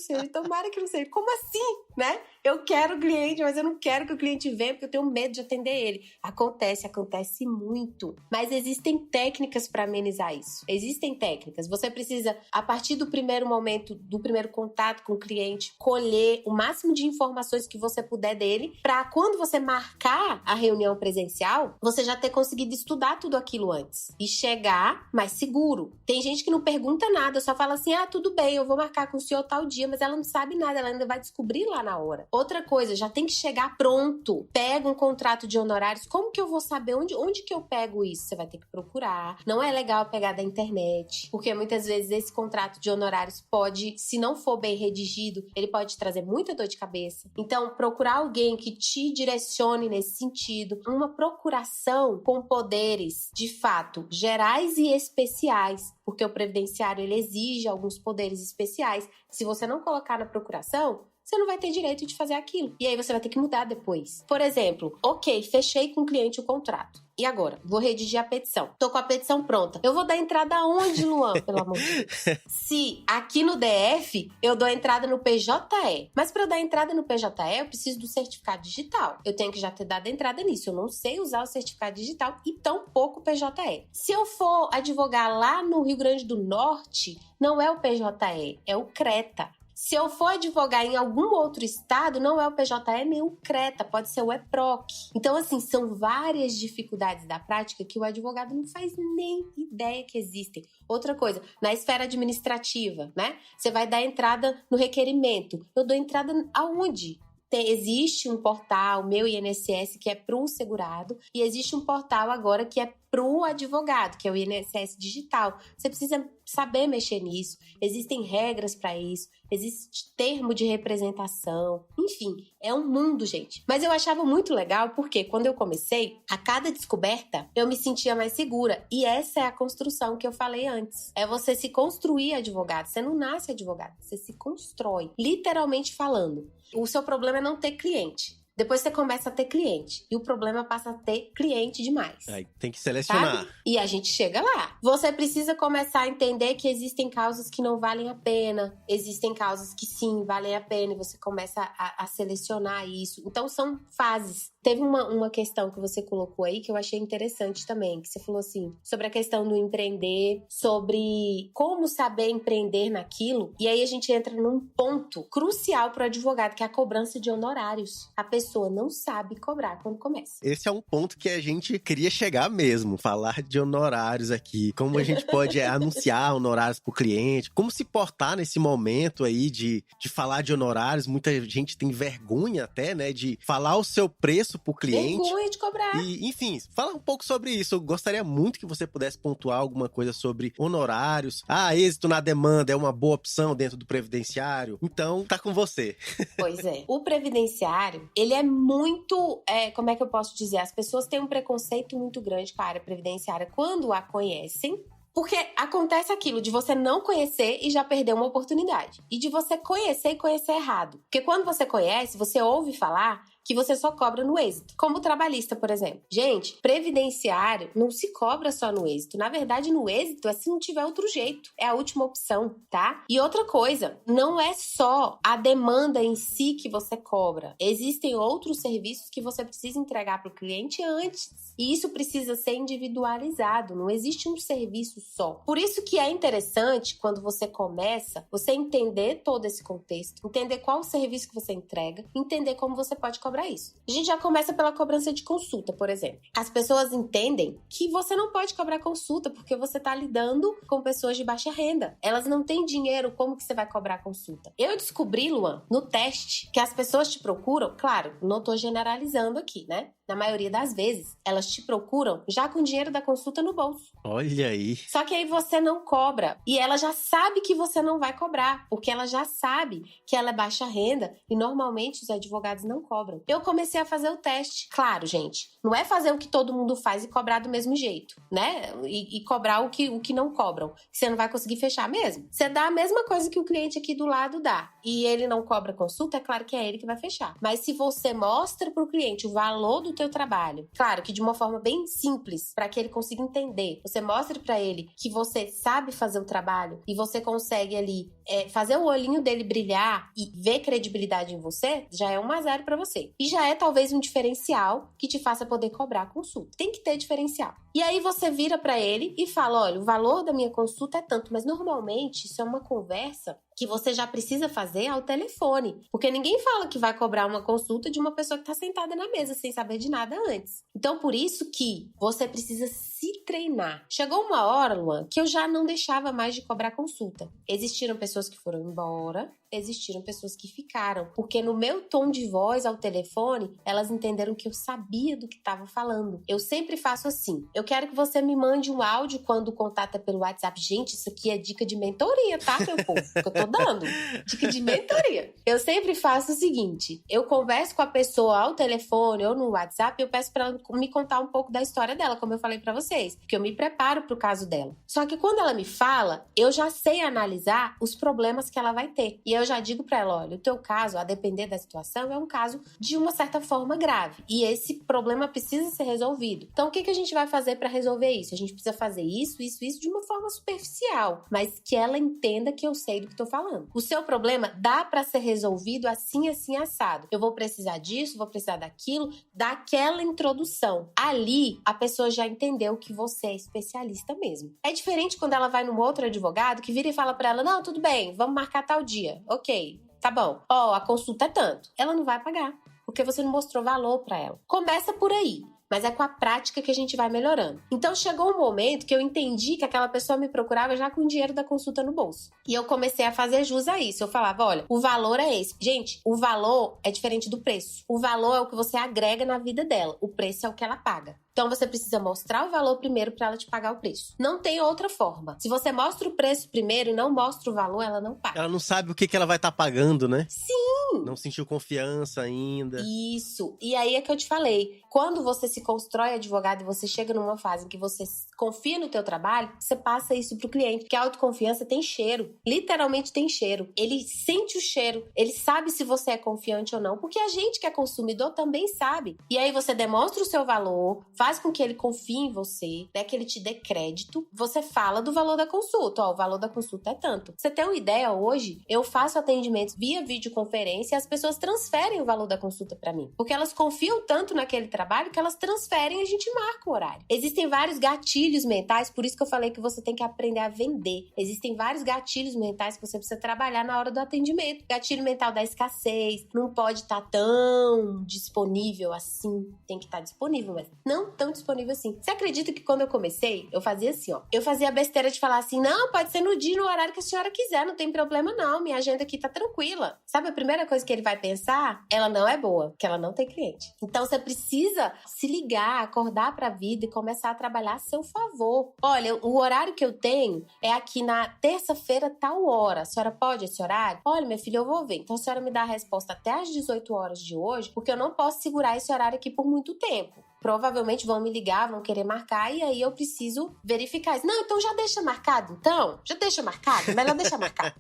seja. Como assim, né? Eu quero cliente, mas eu não quero que o cliente venha porque eu tenho medo de atender ele. Acontece muito. Mas existem técnicas para amenizar isso. Existem técnicas. Você precisa, a partir do primeiro momento, do primeiro contato com o cliente, colher o máximo de informações que você puder dele, para quando você marcar a reunião presencial, você já ter conseguido estudar tudo aquilo antes. E chegar mais seguro. Tem gente que não pergunta nada, só fala assim, tudo bem, eu vou marcar com o senhor tal dia, mas ela não sabe nada, ela ainda vai descobrir lá na hora. Outra coisa, já tem que chegar pronto. Pega um contrato de honorários. Como que eu vou saber onde que eu pego isso? Você vai ter que procurar. Não é legal pegar da internet, porque muitas vezes esse contrato de honorários pode, se não for bem redigido, ele pode trazer muita dor de cabeça. Então, procurar alguém que te direcione nesse sentido. Uma procuração com poderes, de fato, gerais e especiais, porque o previdenciário, ele exige alguns poderes especiais. Se você não colocar na procuração, você não vai ter direito de fazer aquilo. E aí você vai ter que mudar depois. Por exemplo, ok, fechei com o cliente o contrato. E agora? Vou redigir a petição. Tô com a petição pronta. Eu vou dar entrada aonde, Luan? Pelo amor de Deus. Se aqui no DF, eu dou entrada no PJE. Mas para eu dar entrada no PJE, eu preciso do certificado digital. Eu tenho que já ter dado entrada nisso. Eu não sei usar o certificado digital e tampouco o PJE. Se eu for advogar lá no Rio Grande do Norte, não é o PJE, é o CRETA. Se eu for advogar em algum outro estado, não é o PJE nem o CRETA, pode ser o EPROC. Então, assim, são várias dificuldades da prática que o advogado não faz nem ideia que existem. Outra coisa, na esfera administrativa, né? Você vai dar entrada no requerimento. Eu dou entrada aonde? Existe um portal, Meu INSS, que é para o segurado, e existe um portal agora que é para o advogado, que é o INSS digital. Você precisa saber mexer nisso, existem regras para isso, existe termo de representação, enfim, é um mundo, gente. Mas eu achava muito legal porque quando eu comecei, a cada descoberta, eu me sentia mais segura. E essa é a construção que eu falei antes. É você se construir advogado. Você não nasce advogado, você se constrói. Literalmente falando. O seu problema é não ter cliente. Depois você começa a ter cliente. E o problema passa a ter cliente demais. Aí tem que selecionar. Sabe? E a gente chega lá. Você precisa começar a entender que existem causas que não valem a pena. Existem causas que sim, valem a pena. E você começa a selecionar isso. Então, são fases. Teve uma questão que você colocou aí que eu achei interessante também. Que você falou assim, sobre a questão do empreender, sobre como saber empreender naquilo. E aí a gente entra num ponto crucial para o advogado, que é a cobrança de honorários. A pessoa não sabe cobrar quando começa. Esse é um ponto que a gente queria chegar mesmo, falar de honorários aqui. Como a gente pode anunciar honorários pro cliente, como se portar nesse momento aí de falar de honorários. Muita gente tem vergonha até, né, de falar o seu preço pro cliente. Vergonha de cobrar. E, enfim, fala um pouco sobre isso. Eu gostaria muito que você pudesse pontuar alguma coisa sobre honorários. Êxito na demanda é uma boa opção dentro do previdenciário. Então, tá com você. Pois é. O previdenciário, ele é muito, como é que eu posso dizer? As pessoas têm um preconceito muito grande com a área previdenciária quando a conhecem. Porque acontece aquilo de você não conhecer e já perder uma oportunidade. E de você conhecer e conhecer errado. Porque quando você conhece, você ouve falar que você só cobra no êxito. Como o trabalhista, por exemplo. Gente, previdenciário não se cobra só no êxito. Na verdade, no êxito é se não tiver outro jeito. É a última opção, tá? E outra coisa, não é só a demanda em si que você cobra. Existem outros serviços que você precisa entregar para o cliente antes. E isso precisa ser individualizado. Não existe um serviço só. Por isso que é interessante, quando você começa, você entender todo esse contexto, entender qual o serviço que você entrega, entender como você pode cobrar isso. A gente já começa pela cobrança de consulta, por exemplo. As pessoas entendem que você não pode cobrar consulta porque você está lidando com pessoas de baixa renda. Elas não têm dinheiro, como que você vai cobrar consulta? Eu descobri, Luan, no teste, que as pessoas te procuram, claro, não estou generalizando aqui, né? Na maioria das vezes, elas te procuram já com o dinheiro da consulta no bolso. Olha aí. Só que aí você não cobra. E ela já sabe que você não vai cobrar. Porque ela já sabe que ela é baixa renda. E normalmente os advogados não cobram. Eu comecei a fazer o teste. Claro, gente, não é fazer o que todo mundo faz e cobrar do mesmo jeito, né? E cobrar o que não cobram. Que você não vai conseguir fechar mesmo. Você dá a mesma coisa que o cliente aqui do lado dá. E ele não cobra consulta, é claro que é ele que vai fechar. Mas se você mostra pro cliente o valor do teu trabalho, claro que de uma forma bem simples, para que ele consiga entender, você mostra para ele que você sabe fazer o trabalho e você consegue ali fazer o olhinho dele brilhar e ver credibilidade em você, já é 1-0 para você. E já é talvez um diferencial que te faça poder cobrar a consulta. Tem que ter diferencial. E aí você vira para ele e fala, olha, o valor da minha consulta é tanto, mas normalmente isso é uma conversa que você já precisa fazer ao telefone. Porque ninguém fala que vai cobrar uma consulta de uma pessoa que está sentada na mesa sem saber de nada antes. Então, por isso que você precisa se se treinar. Chegou uma hora, Luan, que eu já não deixava mais de cobrar consulta. Existiram pessoas que foram embora, existiram pessoas que ficaram. Porque no meu tom de voz ao telefone, elas entenderam que eu sabia do que estava falando. Eu sempre faço assim. Eu quero que você me mande um áudio quando o contato é pelo WhatsApp. Gente, isso aqui é dica de mentoria, tá, meu povo? Que eu tô dando. Dica de mentoria. Eu sempre faço o seguinte. Eu converso com a pessoa ao telefone ou no WhatsApp e eu peço pra ela me contar um pouco da história dela, como eu falei pra vocês. Porque eu me preparo pro caso dela. Só que quando ela me fala, eu já sei analisar os problemas que ela vai ter. E eu já digo pra ela, olha, o teu caso, a depender da situação, é um caso de uma certa forma grave. E esse problema precisa ser resolvido. Então, o que a gente vai fazer pra resolver isso? A gente precisa fazer isso de uma forma superficial, mas que ela entenda que eu sei do que tô falando. O seu problema dá pra ser resolvido assim, assado. Eu vou precisar disso, vou precisar daquilo, daquela introdução. Ali, a pessoa já entendeu que você é especialista mesmo. É diferente quando ela vai num outro advogado que vira e fala pra ela, não, tudo bem, vamos marcar tal dia. Ok, tá bom. Ó, a consulta é tanto. Ela não vai pagar, porque você não mostrou valor pra ela. Começa por aí. Mas é com a prática que a gente vai melhorando. Então chegou um momento que eu entendi que aquela pessoa me procurava já com o dinheiro da consulta no bolso. E eu comecei a fazer jus a isso. Eu falava, olha, o valor é esse. Gente, o valor é diferente do preço. O valor é o que você agrega na vida dela. O preço é o que ela paga. Então você precisa mostrar o valor primeiro para ela te pagar o preço. Não tem outra forma. Se você mostra o preço primeiro e não mostra o valor, ela não paga. Ela não sabe o que ela vai estar pagando, né? Sim! Não sentiu confiança ainda. Isso. E aí é que eu te falei. Quando você se constrói advogado e você chega numa fase em que você confia no teu trabalho, você passa isso pro cliente. Porque a autoconfiança tem cheiro. Literalmente tem cheiro. Ele sente o cheiro. Ele sabe se você é confiante ou não. Porque a gente que é consumidor também sabe. E aí você demonstra o seu valor, faz com que ele confie em você, né, que ele te dê crédito. Você fala do valor da consulta. Ó, o valor da consulta é tanto. Pra você ter uma ideia, hoje, eu faço atendimentos via videoconferência e as pessoas transferem o valor da consulta pra mim. Porque elas confiam tanto naquele trabalho que elas transferem e a gente marca o horário. Existem vários gatilhos mentais, por isso que eu falei que você tem que aprender a vender. Existem vários gatilhos mentais que você precisa trabalhar na hora do atendimento. Gatilho mental da escassez, não pode estar tão disponível assim. Tem que estar disponível, mas não tão disponível assim. Você acredita que quando eu comecei, eu fazia assim, ó. Eu fazia a besteira de falar assim, não, pode ser no dia, no horário que a senhora quiser, não tem problema não, minha agenda aqui tá tranquila. Sabe a primeira coisa que ele vai pensar? Ela não é boa, porque ela não tem cliente. Então você precisa se ligar, acordar pra vida e começar a trabalhar a seu favor. Olha, o horário que eu tenho é aqui na terça-feira, tal hora. A senhora pode esse horário? Olha, minha filha, eu vou ver. Então a senhora me dá a resposta até às 18 horas de hoje, porque eu não posso segurar esse horário aqui por muito tempo. Provavelmente vão me ligar, vão querer marcar, e aí eu preciso verificar isso. Não, então já deixa marcado, então? Já deixa marcado? Melhor deixar marcado.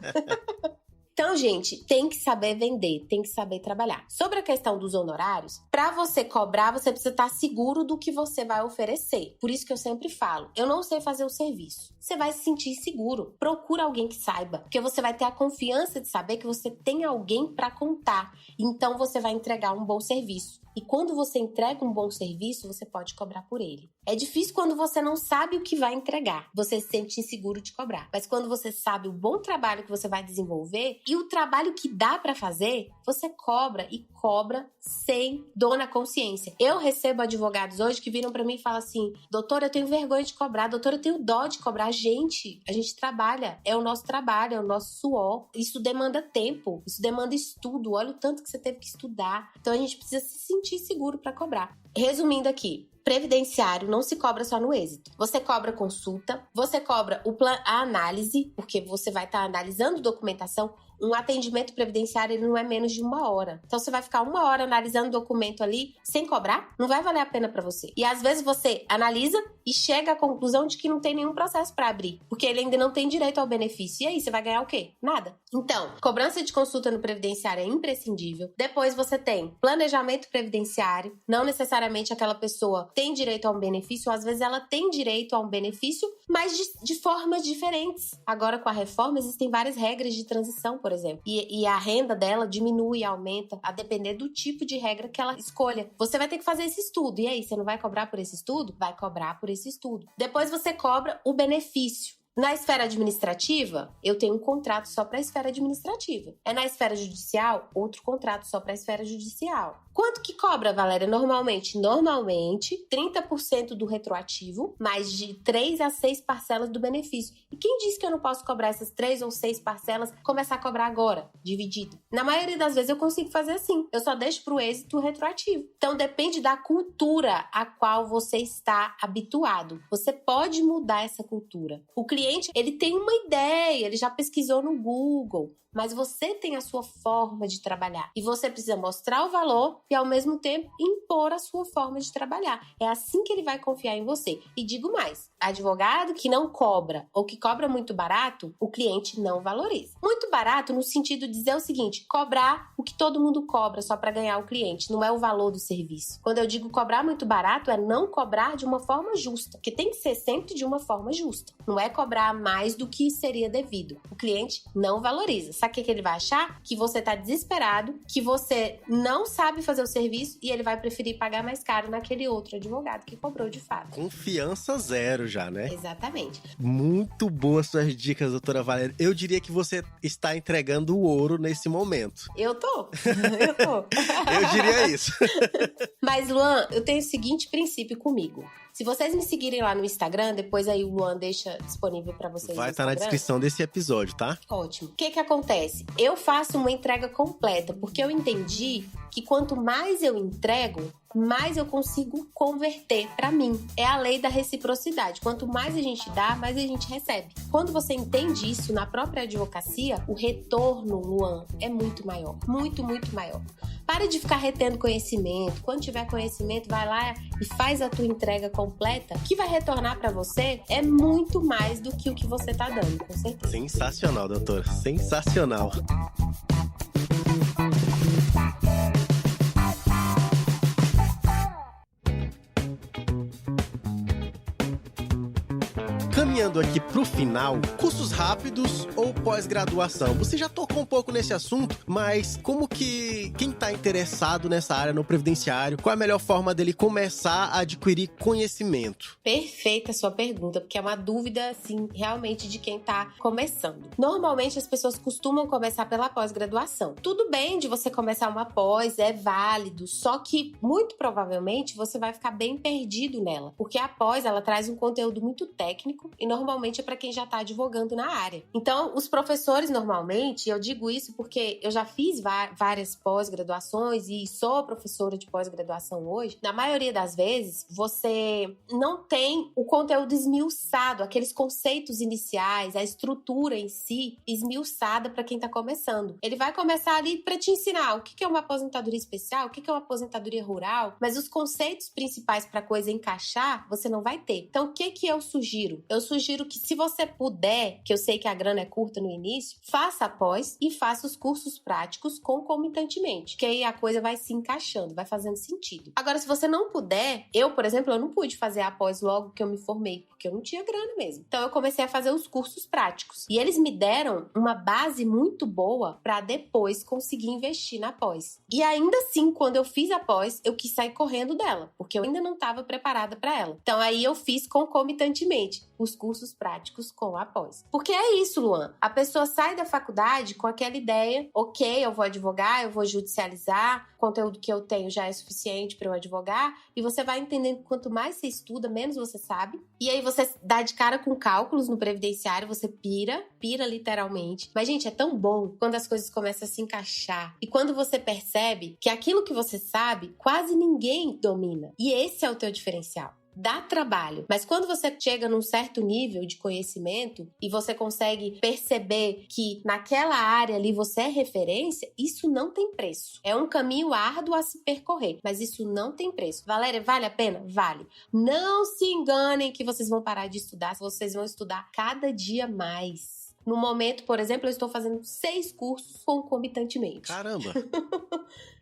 Então, gente, tem que saber vender, tem que saber trabalhar. Sobre a questão dos honorários, para você cobrar, você precisa estar seguro do que você vai oferecer. Por isso que eu sempre falo, eu não sei fazer o serviço. Você vai se sentir seguro. Procura alguém que saiba, porque você vai ter a confiança de saber que você tem alguém para contar. Então, você vai entregar um bom serviço. E quando você entrega um bom serviço, você pode cobrar por ele. É difícil quando você não sabe o que vai entregar. Você se sente inseguro de cobrar. Mas quando você sabe o bom trabalho que você vai desenvolver e o trabalho que dá pra fazer, você cobra e cobra sem dor na consciência. Eu recebo advogados hoje que viram pra mim e falam assim, doutora, eu tenho vergonha de cobrar, doutora, eu tenho dó de cobrar. Gente, a gente trabalha, é o nosso trabalho, é o nosso suor. Isso demanda tempo, isso demanda estudo. Olha o tanto que você teve que estudar. Então a gente precisa se sentir seguro para cobrar. Resumindo aqui, previdenciário não se cobra só no êxito. Você cobra consulta, você cobra a análise, porque você vai estar analisando documentação. Um atendimento previdenciário ele não é menos de 1 hora. Então você vai ficar 1 hora analisando o documento ali sem cobrar? Não vai valer a pena para você. E às vezes você analisa e chega à conclusão de que não tem nenhum processo para abrir, porque ele ainda não tem direito ao benefício. E aí você vai ganhar o quê? Nada. Então, cobrança de consulta no previdenciário é imprescindível. Depois você tem planejamento previdenciário. Não necessariamente aquela pessoa tem direito a um benefício, ou às vezes ela tem direito a um benefício, mas de formas diferentes. Agora com a reforma existem várias regras de transição, por exemplo. E a renda dela diminui, aumenta, a depender do tipo de regra que ela escolha. Você vai ter que fazer esse estudo. E aí, você não vai cobrar por esse estudo? Vai cobrar por esse estudo. Depois você cobra o benefício. Na esfera administrativa, eu tenho um contrato só para a esfera administrativa. É na esfera judicial, outro contrato só para a esfera judicial. Quanto que cobra, Valéria? Normalmente, 30% do retroativo, mais de 3 a 6 parcelas do benefício. E quem disse que eu não posso cobrar essas 3 ou 6 parcelas, começar a cobrar agora, dividido? Na maioria das vezes eu consigo fazer assim. Eu só deixo pro êxito retroativo. Então depende da cultura a qual você está habituado. Você pode mudar essa cultura. O cliente, ele tem uma ideia, ele já pesquisou no Google, mas você tem a sua forma de trabalhar. E você precisa mostrar o valor e, ao mesmo tempo, impor a sua forma de trabalhar. É assim que ele vai confiar em você. E digo mais, advogado que não cobra ou que cobra muito barato, o cliente não valoriza. Muito barato no sentido de dizer o seguinte, cobrar o que todo mundo cobra só para ganhar o cliente, não é o valor do serviço. Quando eu digo cobrar muito barato, é não cobrar de uma forma justa, que tem que ser sempre de uma forma justa. Não é cobrar mais do que seria devido. O cliente não valoriza. Sabe o que ele vai achar? Que você tá desesperado, que você não sabe fazer o serviço e ele vai preferir pagar mais caro naquele outro advogado que cobrou de fato. Confiança zero já, né? Exatamente. Muito boas suas dicas, doutora Valéria. Eu diria que você está entregando o ouro nesse momento. Eu tô. Eu diria isso. Mas, Luan, eu tenho o seguinte princípio comigo. Se vocês me seguirem lá no Instagram, depois aí o Luan deixa disponível pra vocês. Vai estar na descrição desse episódio, tá? Ótimo. O que acontece? Eu faço uma entrega completa, porque eu entendi que quanto mais eu entrego, mais eu consigo converter pra mim. É a lei da reciprocidade. Quanto mais a gente dá, mais a gente recebe. Quando você entende isso na própria advocacia, o retorno, Luan, é muito maior. Muito, muito maior. Para de ficar retendo conhecimento. Quando tiver conhecimento, vai lá e faz a tua entrega completa. O que vai retornar para você é muito mais do que o que você tá dando, com certeza. Sensacional, doutora. Sensacional. Caminhando aqui pro final, cursos rápidos ou pós-graduação? Você já tocou um pouco nesse assunto, mas como que quem tá interessado nessa área no previdenciário, qual é a melhor forma dele começar a adquirir conhecimento? Perfeita a sua pergunta, porque é uma dúvida, assim, realmente de quem tá começando. Normalmente as pessoas costumam começar pela pós-graduação. Tudo bem de você começar uma pós, é válido, só que muito provavelmente você vai ficar bem perdido nela, porque a pós, ela traz um conteúdo muito técnico e normalmente é para quem já está advogando na área. Então, os professores normalmente, eu digo isso porque eu já fiz várias pós-graduações e sou professora de pós-graduação hoje, na maioria das vezes, você não tem o conteúdo esmiuçado, aqueles conceitos iniciais, a estrutura em si esmiuçada para quem está começando. Ele vai começar ali para te ensinar o que é uma aposentadoria especial, o que é uma aposentadoria rural, mas os conceitos principais para a coisa encaixar, você não vai ter. Então, o que eu sugiro? Eu sugiro que, se você puder, que eu sei que a grana é curta no início, faça a pós e faça os cursos práticos concomitantemente, que aí a coisa vai se encaixando, vai fazendo sentido. Agora, se você não puder, eu, por exemplo, eu não pude fazer a pós logo que eu me formei, porque eu não tinha grana mesmo. Então, eu comecei a fazer os cursos práticos. E eles me deram uma base muito boa para depois conseguir investir na pós. E ainda assim, quando eu fiz a pós, eu quis sair correndo dela, porque eu ainda não estava preparada para ela. Então, aí eu fiz concomitantemente os cursos práticos com a pós. Porque é isso, Luan. A pessoa sai da faculdade com aquela ideia, ok, eu vou advogar, eu vou judicializar, o conteúdo que eu tenho já é suficiente para eu advogar, e você vai entendendo que quanto mais você estuda, menos você sabe. E aí você dá de cara com cálculos no previdenciário, você pira literalmente. Mas, gente, é tão bom quando as coisas começam a se encaixar. E quando você percebe que aquilo que você sabe, quase ninguém domina. E esse é o teu diferencial. Dá trabalho, mas quando você chega num certo nível de conhecimento e você consegue perceber que naquela área ali você é referência, isso não tem preço. É um caminho árduo a se percorrer, mas isso não tem preço. Valéria, vale a pena? Vale. Não se enganem que vocês vão parar de estudar, vocês vão estudar cada dia mais. No momento, por exemplo, eu estou fazendo 6 cursos concomitantemente. Caramba!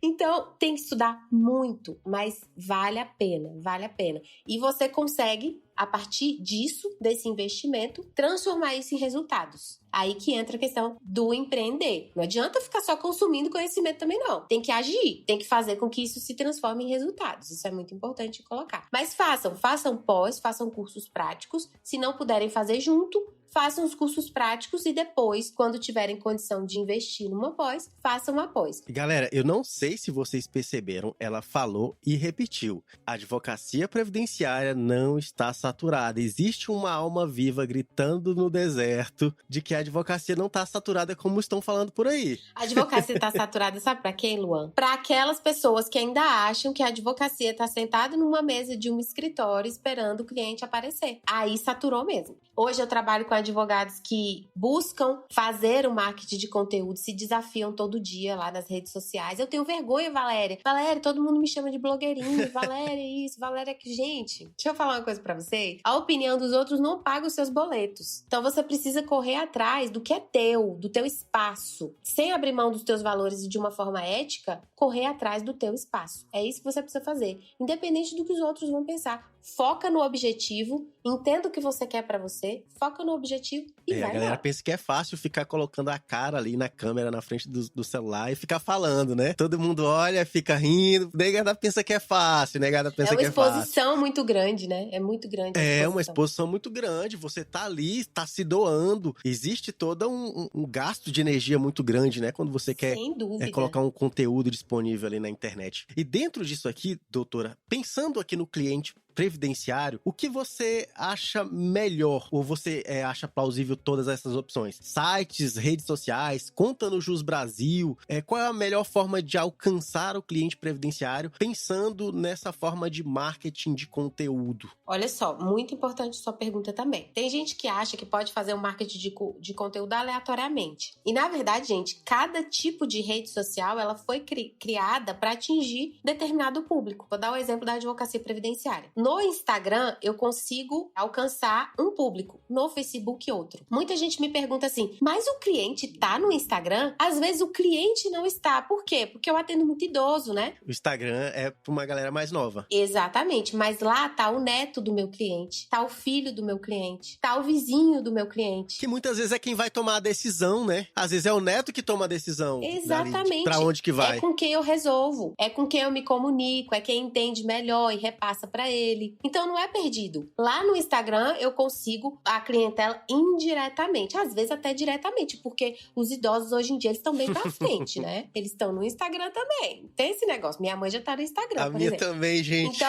Então, tem que estudar muito, mas vale a pena, vale a pena. E você consegue, a partir disso, desse investimento, transformar isso em resultados. Aí que entra a questão do empreender. Não adianta ficar só consumindo conhecimento também, não. Tem que agir, tem que fazer com que isso se transforme em resultados. Isso é muito importante colocar. Mas façam pós, façam cursos práticos. Se não puderem fazer junto, façam os cursos práticos e depois, quando tiverem condição de investir numa pós, façam uma pós. Galera, eu não sei se vocês perceberam, ela falou e repetiu. A advocacia previdenciária não está saturada. Existe uma alma viva gritando no deserto de que a advocacia não está saturada como estão falando por aí. A advocacia está saturada, sabe para quem, Luan? Para aquelas pessoas que ainda acham que a advocacia está sentada numa mesa de um escritório esperando o cliente aparecer. Aí saturou mesmo. Hoje eu trabalho com advogados que buscam fazer o marketing de conteúdo, se desafiam todo dia lá nas redes sociais. Eu tenho vergonha, Valéria. Valéria, todo mundo me chama de blogueirinha. Valéria isso, Valéria que... Gente, deixa eu falar uma coisa pra vocês. A opinião dos outros não paga os seus boletos. Então você precisa correr atrás do que é teu, do teu espaço. Sem abrir mão dos teus valores e de uma forma ética, correr atrás do teu espaço. É isso que você precisa fazer. Independente do que os outros vão pensar. Foca no objetivo, entenda o que você quer pra você, foca no objetivo e vai A galera lá. pensa que é fácil ficar colocando a cara ali na câmera, na frente do celular e ficar falando, né? Todo mundo olha, fica rindo, negada pensa que é fácil, negada pensa que é fácil. É uma exposição muito grande, né? É muito grande a exposição. É uma exposição muito grande, você tá ali, tá se doando, existe todo um gasto de energia muito grande, né? Quando você quer Sem dúvida. colocar um conteúdo disponível ali na internet. E dentro disso aqui, doutora, pensando aqui no cliente previdenciário, o que você acha melhor? Ou você acha plausível todas essas opções? Sites, redes sociais, conta no Jus Brasil? Qual é a melhor forma de alcançar o cliente previdenciário pensando nessa forma de marketing de conteúdo? Olha só, muito importante sua pergunta também. Tem gente que acha que pode fazer um marketing de conteúdo aleatoriamente. E na verdade, gente, cada tipo de rede social ela foi criada para atingir determinado público. Vou dar o exemplo da advocacia previdenciária. No Instagram, eu consigo alcançar um público. No Facebook, outro. Muita gente me pergunta assim, mas o cliente tá no Instagram? Às vezes o cliente não está. Por quê? Porque eu atendo muito idoso, né? O Instagram é pra uma galera mais nova. Exatamente. Mas lá tá o neto do meu cliente, tá o filho do meu cliente, tá o vizinho do meu cliente. Que muitas vezes é quem vai tomar a decisão, né? Às vezes é o neto que toma a decisão. Exatamente. Pra onde que vai. É com quem eu resolvo, é com quem eu me comunico, é quem entende melhor e repassa pra ele. Então não é perdido. Lá no Instagram eu consigo a clientela indiretamente, às vezes até diretamente, porque os idosos hoje em dia eles estão bem pra frente, né? Eles estão no Instagram também. Tem esse negócio. Minha mãe já tá no Instagram, A minha exemplo. também, gente.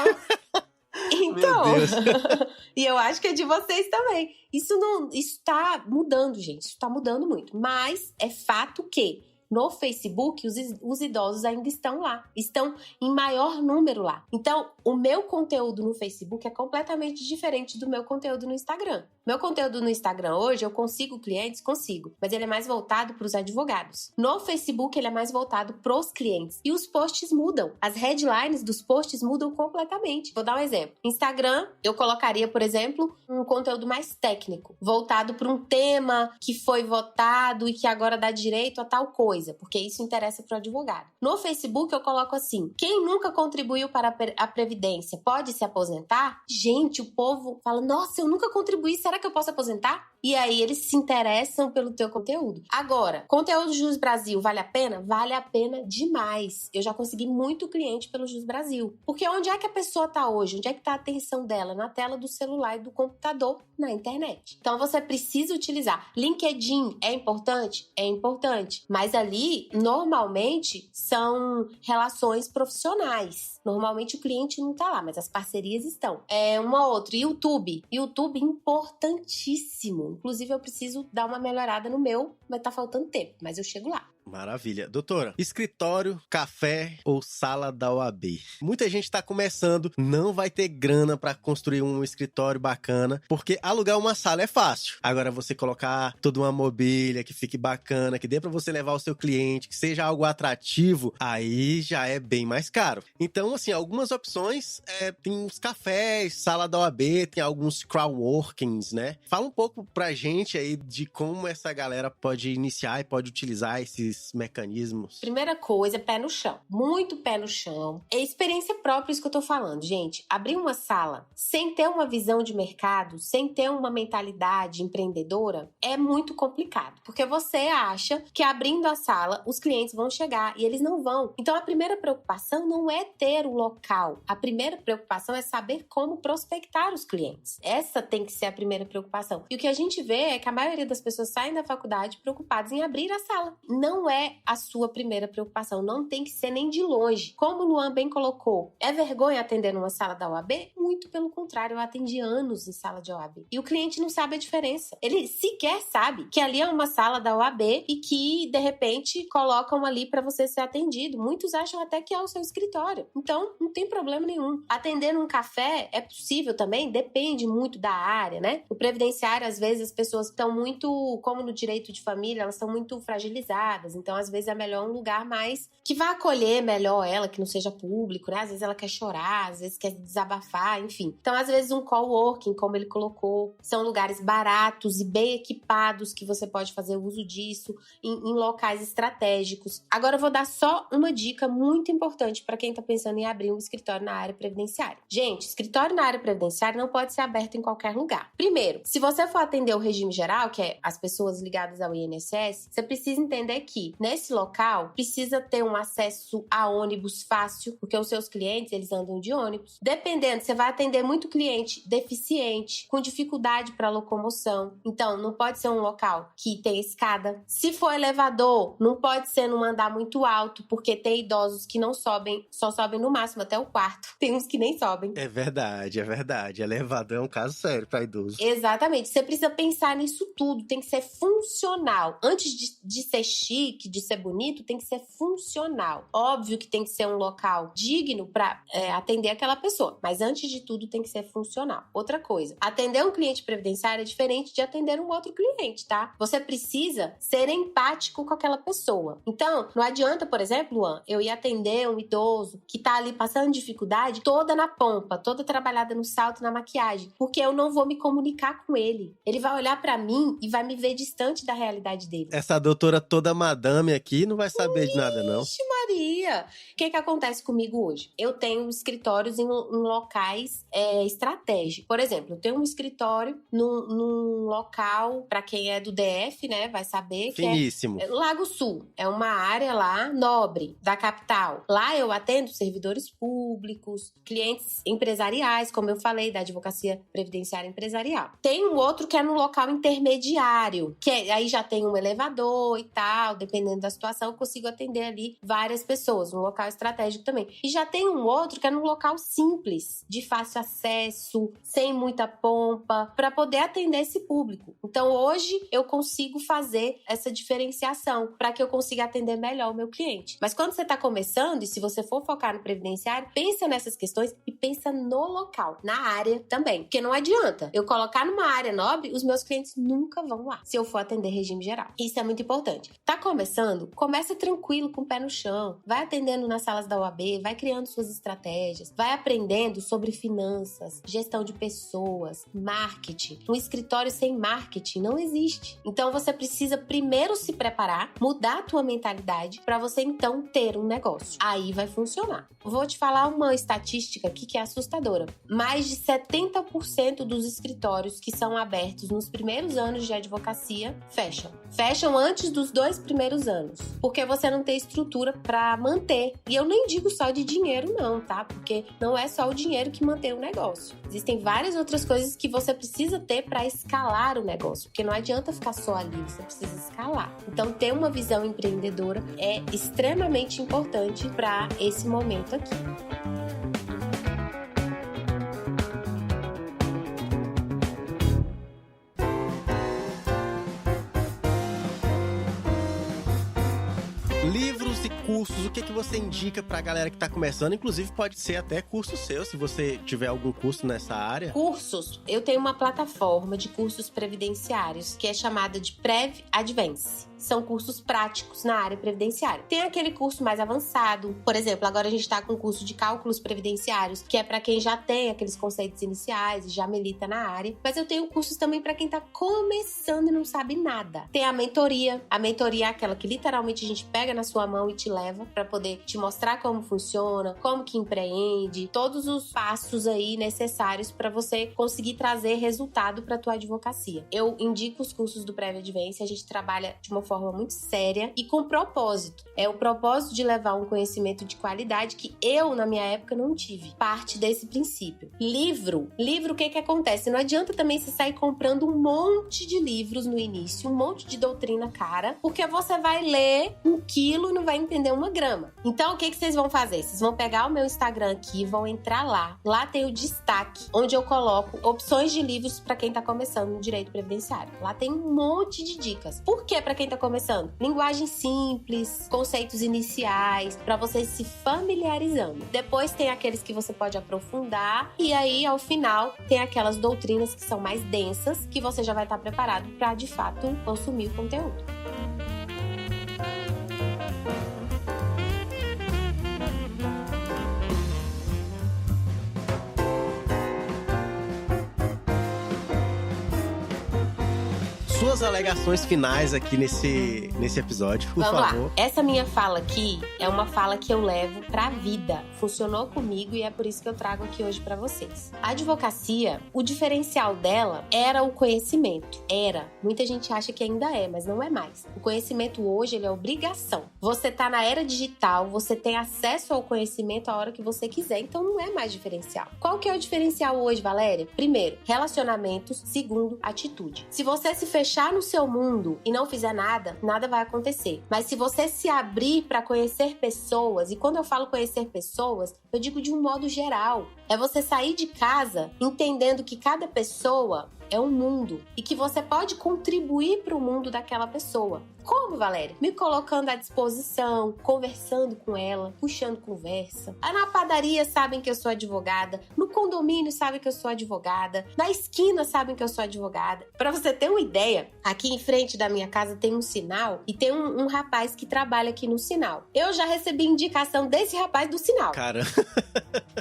Então, Meu Deus. e eu acho que é de vocês também. Isso tá mudando, gente. Isso tá mudando muito. Mas é fato que no Facebook, os idosos ainda estão lá. Estão em maior número lá. Então, o meu conteúdo no Facebook é completamente diferente do meu conteúdo no Instagram. Meu conteúdo no Instagram hoje, eu consigo clientes? Consigo. Mas ele é mais voltado para os advogados. No Facebook, ele é mais voltado para os clientes. E os posts mudam. As headlines dos posts mudam completamente. Vou dar um exemplo. Instagram, eu colocaria, por exemplo, um conteúdo mais técnico. Voltado para um tema que foi votado e que agora dá direito a tal coisa. Porque isso interessa para o advogado. No Facebook, eu coloco assim. Quem nunca contribuiu para a Previdência pode se aposentar? Gente, o povo fala, nossa, eu nunca contribuí, será que eu posso aposentar? E aí eles se interessam pelo teu conteúdo. Agora, conteúdo Jus Brasil vale a pena? Vale a pena demais. Eu já consegui muito cliente pelo Jus Brasil. Porque onde é que a pessoa tá hoje? Onde é que tá a atenção dela? Na tela do celular e do computador, na internet. Então você precisa utilizar. LinkedIn é importante? É importante. Mas ali, normalmente, são relações profissionais. Normalmente o cliente não tá lá, mas as parcerias estão. Uma outra, YouTube. YouTube importantíssimo. Inclusive, eu preciso dar uma melhorada no meu, mas tá faltando tempo, mas eu chego lá. Maravilha. Doutora, escritório, café ou sala da OAB? Muita gente tá começando, não vai ter grana pra construir um escritório bacana, porque alugar uma sala é fácil. Agora, você colocar toda uma mobília que fique bacana, que dê pra você levar o seu cliente, que seja algo atrativo, aí já é bem mais caro. Então, assim, algumas opções, tem uns cafés, sala da OAB, tem alguns crowdworkings, né? Fala um pouco pra gente aí de como essa galera pode iniciar e pode utilizar esses esses mecanismos? Primeira coisa, pé no chão. Muito pé no chão. É experiência própria isso que eu tô falando, gente. Abrir uma sala sem ter uma visão de mercado, sem ter uma mentalidade empreendedora, é muito complicado. Porque você acha que abrindo a sala, os clientes vão chegar e eles não vão. Então, a primeira preocupação não é ter o local. A primeira preocupação é saber como prospectar os clientes. Essa tem que ser a primeira preocupação. E o que a gente vê é que a maioria das pessoas saem da faculdade preocupadas em abrir a sala. Não é a sua primeira preocupação. Não tem que ser nem de longe. Como o Luan bem colocou, é vergonha atender numa sala da OAB? Muito pelo contrário, eu atendi anos em sala de OAB. E o cliente não sabe a diferença. Ele sequer sabe que ali é uma sala da OAB e que, de repente, colocam ali para você ser atendido. Muitos acham até que é o seu escritório. Então, não tem problema nenhum. Atender num café é possível também? Depende muito da área, né? O previdenciário, às vezes, as pessoas estão muito, como no direito de família, elas estão muito fragilizadas. Então, às vezes, é melhor um lugar mais que vá acolher melhor ela, que não seja público, né? Às vezes ela quer chorar, às vezes quer desabafar, enfim. Então, às vezes, um coworking, como ele colocou, são lugares baratos e bem equipados que você pode fazer uso disso em locais estratégicos. Agora, eu vou dar só uma dica muito importante para quem está pensando em abrir um escritório na área previdenciária. Gente, escritório na área previdenciária não pode ser aberto em qualquer lugar. Primeiro, se você for atender o regime geral, que é as pessoas ligadas ao INSS, você precisa entender que nesse local precisa ter um acesso a ônibus fácil, porque os seus clientes, eles andam de ônibus. Dependendo, você vai atender muito cliente deficiente, com dificuldade para locomoção. Então, não pode ser um local que tem escada. Se for elevador, não pode ser num andar muito alto, porque tem idosos que não sobem, só sobem no máximo até o quarto. Tem uns que nem sobem. É verdade, é verdade. Elevador é um caso sério para idoso. Exatamente. Você precisa pensar nisso tudo. Tem que ser funcional. Antes de ser chique, de ser bonito, tem que ser funcional. Óbvio que tem que ser um local digno para atender aquela pessoa. Mas antes de tudo, tem que ser funcional. Outra coisa, atender um cliente previdenciário é diferente de atender um outro cliente, tá? Você precisa ser empático com aquela pessoa. Então, não adianta, por exemplo, Luan, eu ir atender um idoso que tá ali passando dificuldade, toda na pompa, toda trabalhada no salto, na maquiagem, porque eu não vou me comunicar com ele. Ele vai olhar pra mim e vai me ver distante da realidade dele. Essa doutora toda madame aqui não vai saber de nada, não. Ixi, Maria! O que acontece comigo hoje? Eu tenho escritórios em locais estratégicos. Por exemplo, eu tenho um escritório num local, pra quem é do DF, né, vai saber que finíssimo. É Lago Sul. É uma área lá nobre da capital. Lá eu atendo servidores públicos, clientes empresariais, como eu falei, da advocacia previdenciária empresarial. Tem um outro que é no local intermediário, que aí já tem um elevador e tal, dependendo da situação, eu consigo atender ali várias pessoas, um local estratégico também. E já tem um outro que é num local simples, de fácil acesso, sem muita pompa, para poder atender esse público. Então, hoje, eu consigo fazer essa diferenciação para que eu consiga atender melhor o meu cliente. Mas quando você está começando, e se você for focar no previdenciário, pensa nessas questões e pensa no local, na área também. Porque não adianta eu colocar numa área nobre, os meus clientes nunca vão lá, se eu for atender regime geral. Isso é muito importante. Tá começando? Começa tranquilo, com o pé no chão. Vai atendendo nas salas da OAB, vai criando suas estratégias, vai aprendendo sobre finanças, gestão de pessoas, marketing. Um escritório sem marketing não existe. Então você precisa primeiro se preparar, mudar a tua mentalidade para você então ter um negócio. Aí vai funcionar. Vou te falar uma estatística aqui que é assustadora. Mais de 70% dos escritórios que são abertos nos primeiros anos de advocacia fecham. Fecham antes dos 2 primeiros anos, porque você não tem estrutura para manter. E eu nem digo só de dinheiro não, tá? Porque não é só o dinheiro que mantém o negócio. Existem várias outras coisas que você precisa ter para escalar o negócio, porque não adianta ficar só ali, você precisa escalar. Então, ter uma visão empreendedora é extremamente importante para esse momento aqui. Livros e cursos, o que você indica pra galera que tá começando? Inclusive, pode ser até curso seu, se você tiver algum curso nessa área. Cursos, eu tenho uma plataforma de cursos previdenciários que é chamada de Prev Advance. são cursos práticos na área previdenciária. Tem aquele curso mais avançado, por exemplo, agora a gente está com o curso de cálculos previdenciários, que é para quem já tem aqueles conceitos iniciais e já milita na área, mas eu tenho cursos também para quem está começando e não sabe nada. Tem a mentoria é aquela que literalmente a gente pega na sua mão e te leva para poder te mostrar como funciona, como que empreende, todos os passos aí necessários para você conseguir trazer resultado para tua advocacia. Eu indico os cursos do Prévia Advência, a gente trabalha de uma forma muito séria e com propósito. É o propósito de levar um conhecimento de qualidade que eu, na minha época, não tive. Parte desse princípio. Livro, o que acontece? Não adianta também você sair comprando um monte de livros no início, um monte de doutrina cara, porque você vai ler 1 quilo e não vai entender 1 grama. Então, o que vocês vão fazer? Vocês vão pegar o meu Instagram aqui, vão entrar lá. Lá tem o destaque, onde eu coloco opções de livros para quem tá começando no direito previdenciário. Lá tem um monte de dicas. Por que para quem tá começando? Linguagem simples, conceitos iniciais, para você se familiarizando. Depois tem aqueles que você pode aprofundar e aí, ao final, tem aquelas doutrinas que são mais densas, que você já vai estar preparado para, de fato, consumir o conteúdo. Suas alegações finais aqui nesse episódio, por favor. Vamos lá. Essa minha fala aqui é uma fala que eu levo pra vida. Funcionou comigo e é por isso que eu trago aqui hoje pra vocês. A advocacia, o diferencial dela era o conhecimento. Era. Muita gente acha que ainda é, mas não é mais. O conhecimento hoje, ele é obrigação. Você tá na era digital, você tem acesso ao conhecimento a hora que você quiser, então não é mais diferencial. Qual que é o diferencial hoje, Valéria? Primeiro, relacionamentos. Segundo, atitude. Se você se fechar no seu mundo e não fizer nada, nada vai acontecer. Mas se você se abrir para conhecer pessoas, e quando eu falo conhecer pessoas, eu digo de um modo geral, é você sair de casa entendendo que cada pessoa é um mundo e que você pode contribuir para o mundo daquela pessoa. Como, Valéria? Me colocando à disposição, conversando com ela, puxando conversa. Na padaria sabem que eu sou advogada, no condomínio sabem que eu sou advogada, na esquina sabem que eu sou advogada. Para você ter uma ideia, aqui em frente da minha casa tem um sinal e tem um rapaz que trabalha aqui no sinal. Eu já recebi indicação desse rapaz do sinal. Cara.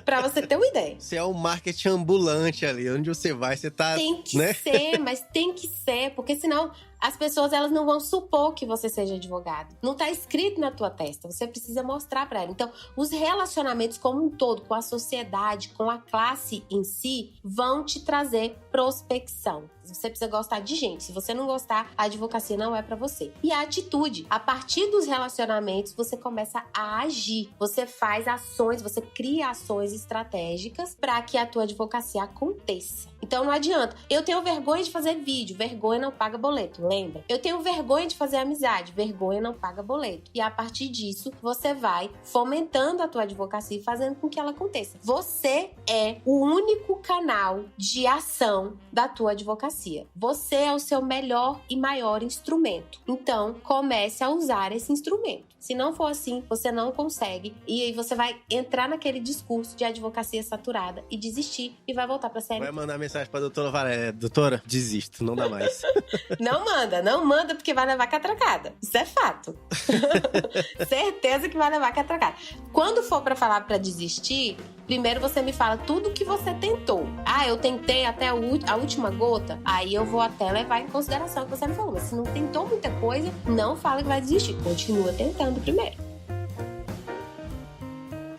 Pra você ter uma ideia. Você é um marketing ambulante ali, onde você vai, você tá... Tem que ser, mas tem que ser, porque senão as pessoas elas não vão supor que você seja advogado. Não tá escrito na tua testa, você precisa mostrar pra ela. Então, os relacionamentos como um todo, com a sociedade, com a classe em si, vão te trazer prospecção. Você precisa gostar de gente. Se você não gostar, a advocacia não é pra você. E a atitude. A partir dos relacionamentos, você começa a agir. Você faz ações, você cria ações estratégicas para que a tua advocacia aconteça. Então não adianta. Eu tenho vergonha de fazer vídeo. Vergonha não paga boleto, lembra? Eu tenho vergonha de fazer amizade. Vergonha não paga boleto. E a partir disso, você vai fomentando a tua advocacia e fazendo com que ela aconteça. Você é o único canal de ação da tua advocacia. Você é o seu melhor e maior instrumento. Então, comece a usar esse instrumento. Se não for assim, você não consegue. E aí você vai entrar naquele discurso de advocacia saturada e desistir e vai voltar pra série. Vai mandar mensagem pra doutora Valéria. Doutora, desisto, não dá mais. Não manda porque vai levar catracada. Isso é fato. Certeza que vai levar catracada. Quando for pra falar pra desistir, primeiro você me fala tudo que você tentou. Eu tentei até a última gota. Aí eu vou até levar em consideração o que você me falou. Mas se não tentou muita coisa, não fala que vai desistir. Continua tentando primeiro.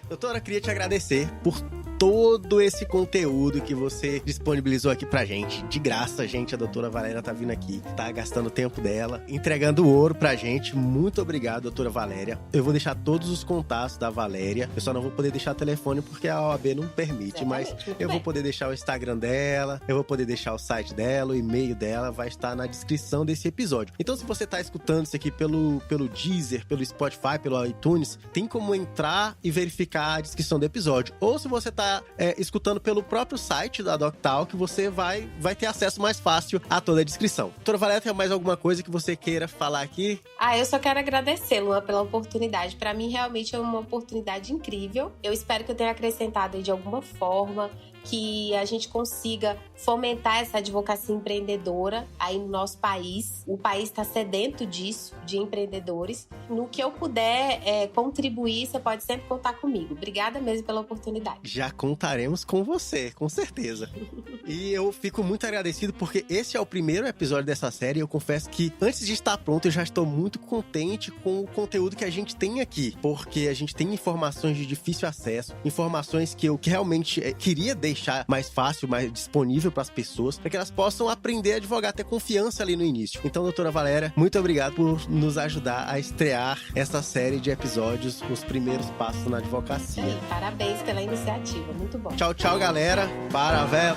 Doutora, queria te agradecer por todo esse conteúdo que você disponibilizou aqui pra gente. De graça, gente, a doutora Valéria tá vindo aqui, tá gastando o tempo dela, entregando ouro pra gente. Muito obrigado, doutora Valéria. Eu vou deixar todos os contatos da Valéria. Eu só não vou poder deixar telefone porque a OAB não permite, mas eu vou poder deixar o Instagram dela, eu vou poder deixar o site dela, o e-mail dela, vai estar na descrição desse episódio. Então, se você tá escutando isso aqui pelo Deezer, pelo Spotify, pelo iTunes, tem como entrar e verificar a descrição do episódio. Ou se você tá escutando pelo próprio site da DocTalk, você vai ter acesso mais fácil a toda a descrição. Doutora Valéria, tem mais alguma coisa que você queira falar aqui? Eu só quero agradecer, Luan, pela oportunidade. Para mim, realmente é uma oportunidade incrível. Eu espero que eu tenha acrescentado aí de alguma forma, que a gente consiga fomentar essa advocacia empreendedora aí no nosso país. O país está sedento disso, de empreendedores. No que eu puder contribuir, você pode sempre contar comigo. Obrigada mesmo pela oportunidade. Já contaremos com você, com certeza. E eu fico muito agradecido porque esse é o primeiro episódio dessa série. Eu confesso que antes de estar pronto, eu já estou muito contente com o conteúdo que a gente tem aqui, porque a gente tem informações de difícil acesso, informações que eu realmente queria deixar mais fácil, mais disponível para as pessoas, para que elas possam aprender a advogar, ter confiança ali no início. Então, doutora Valéria, muito obrigado por nos ajudar a estrear essa série de episódios, os primeiros passos na advocacia. Sim, parabéns pela iniciativa, muito bom. Tchau, tchau, galera. Paravel.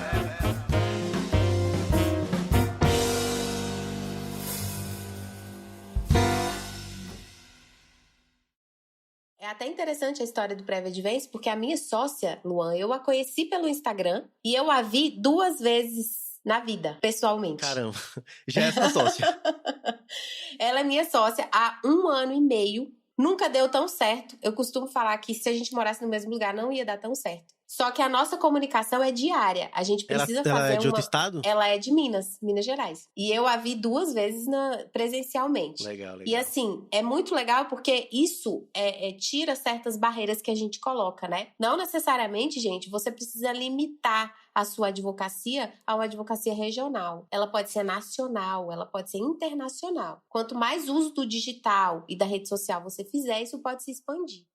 É até interessante a história do Prévia de Vez, porque a minha sócia, Luan, eu a conheci pelo Instagram e eu a vi 2 vezes na vida, pessoalmente. Caramba, já é essa sócia. Ela é minha sócia há 1 ano e meio. Nunca deu tão certo. Eu costumo falar que se a gente morasse no mesmo lugar, não ia dar tão certo. Só que a nossa comunicação é diária. A gente precisa fazer ela é de outro estado? Ela é de Minas Gerais. E eu a vi 2 vezes presencialmente. Legal. E assim, é muito legal porque isso tira certas barreiras que a gente coloca, né? Não necessariamente, gente, você precisa limitar a sua advocacia a uma advocacia regional. Ela pode ser nacional, ela pode ser internacional. Quanto mais uso do digital e da rede social você fizer, isso pode se expandir.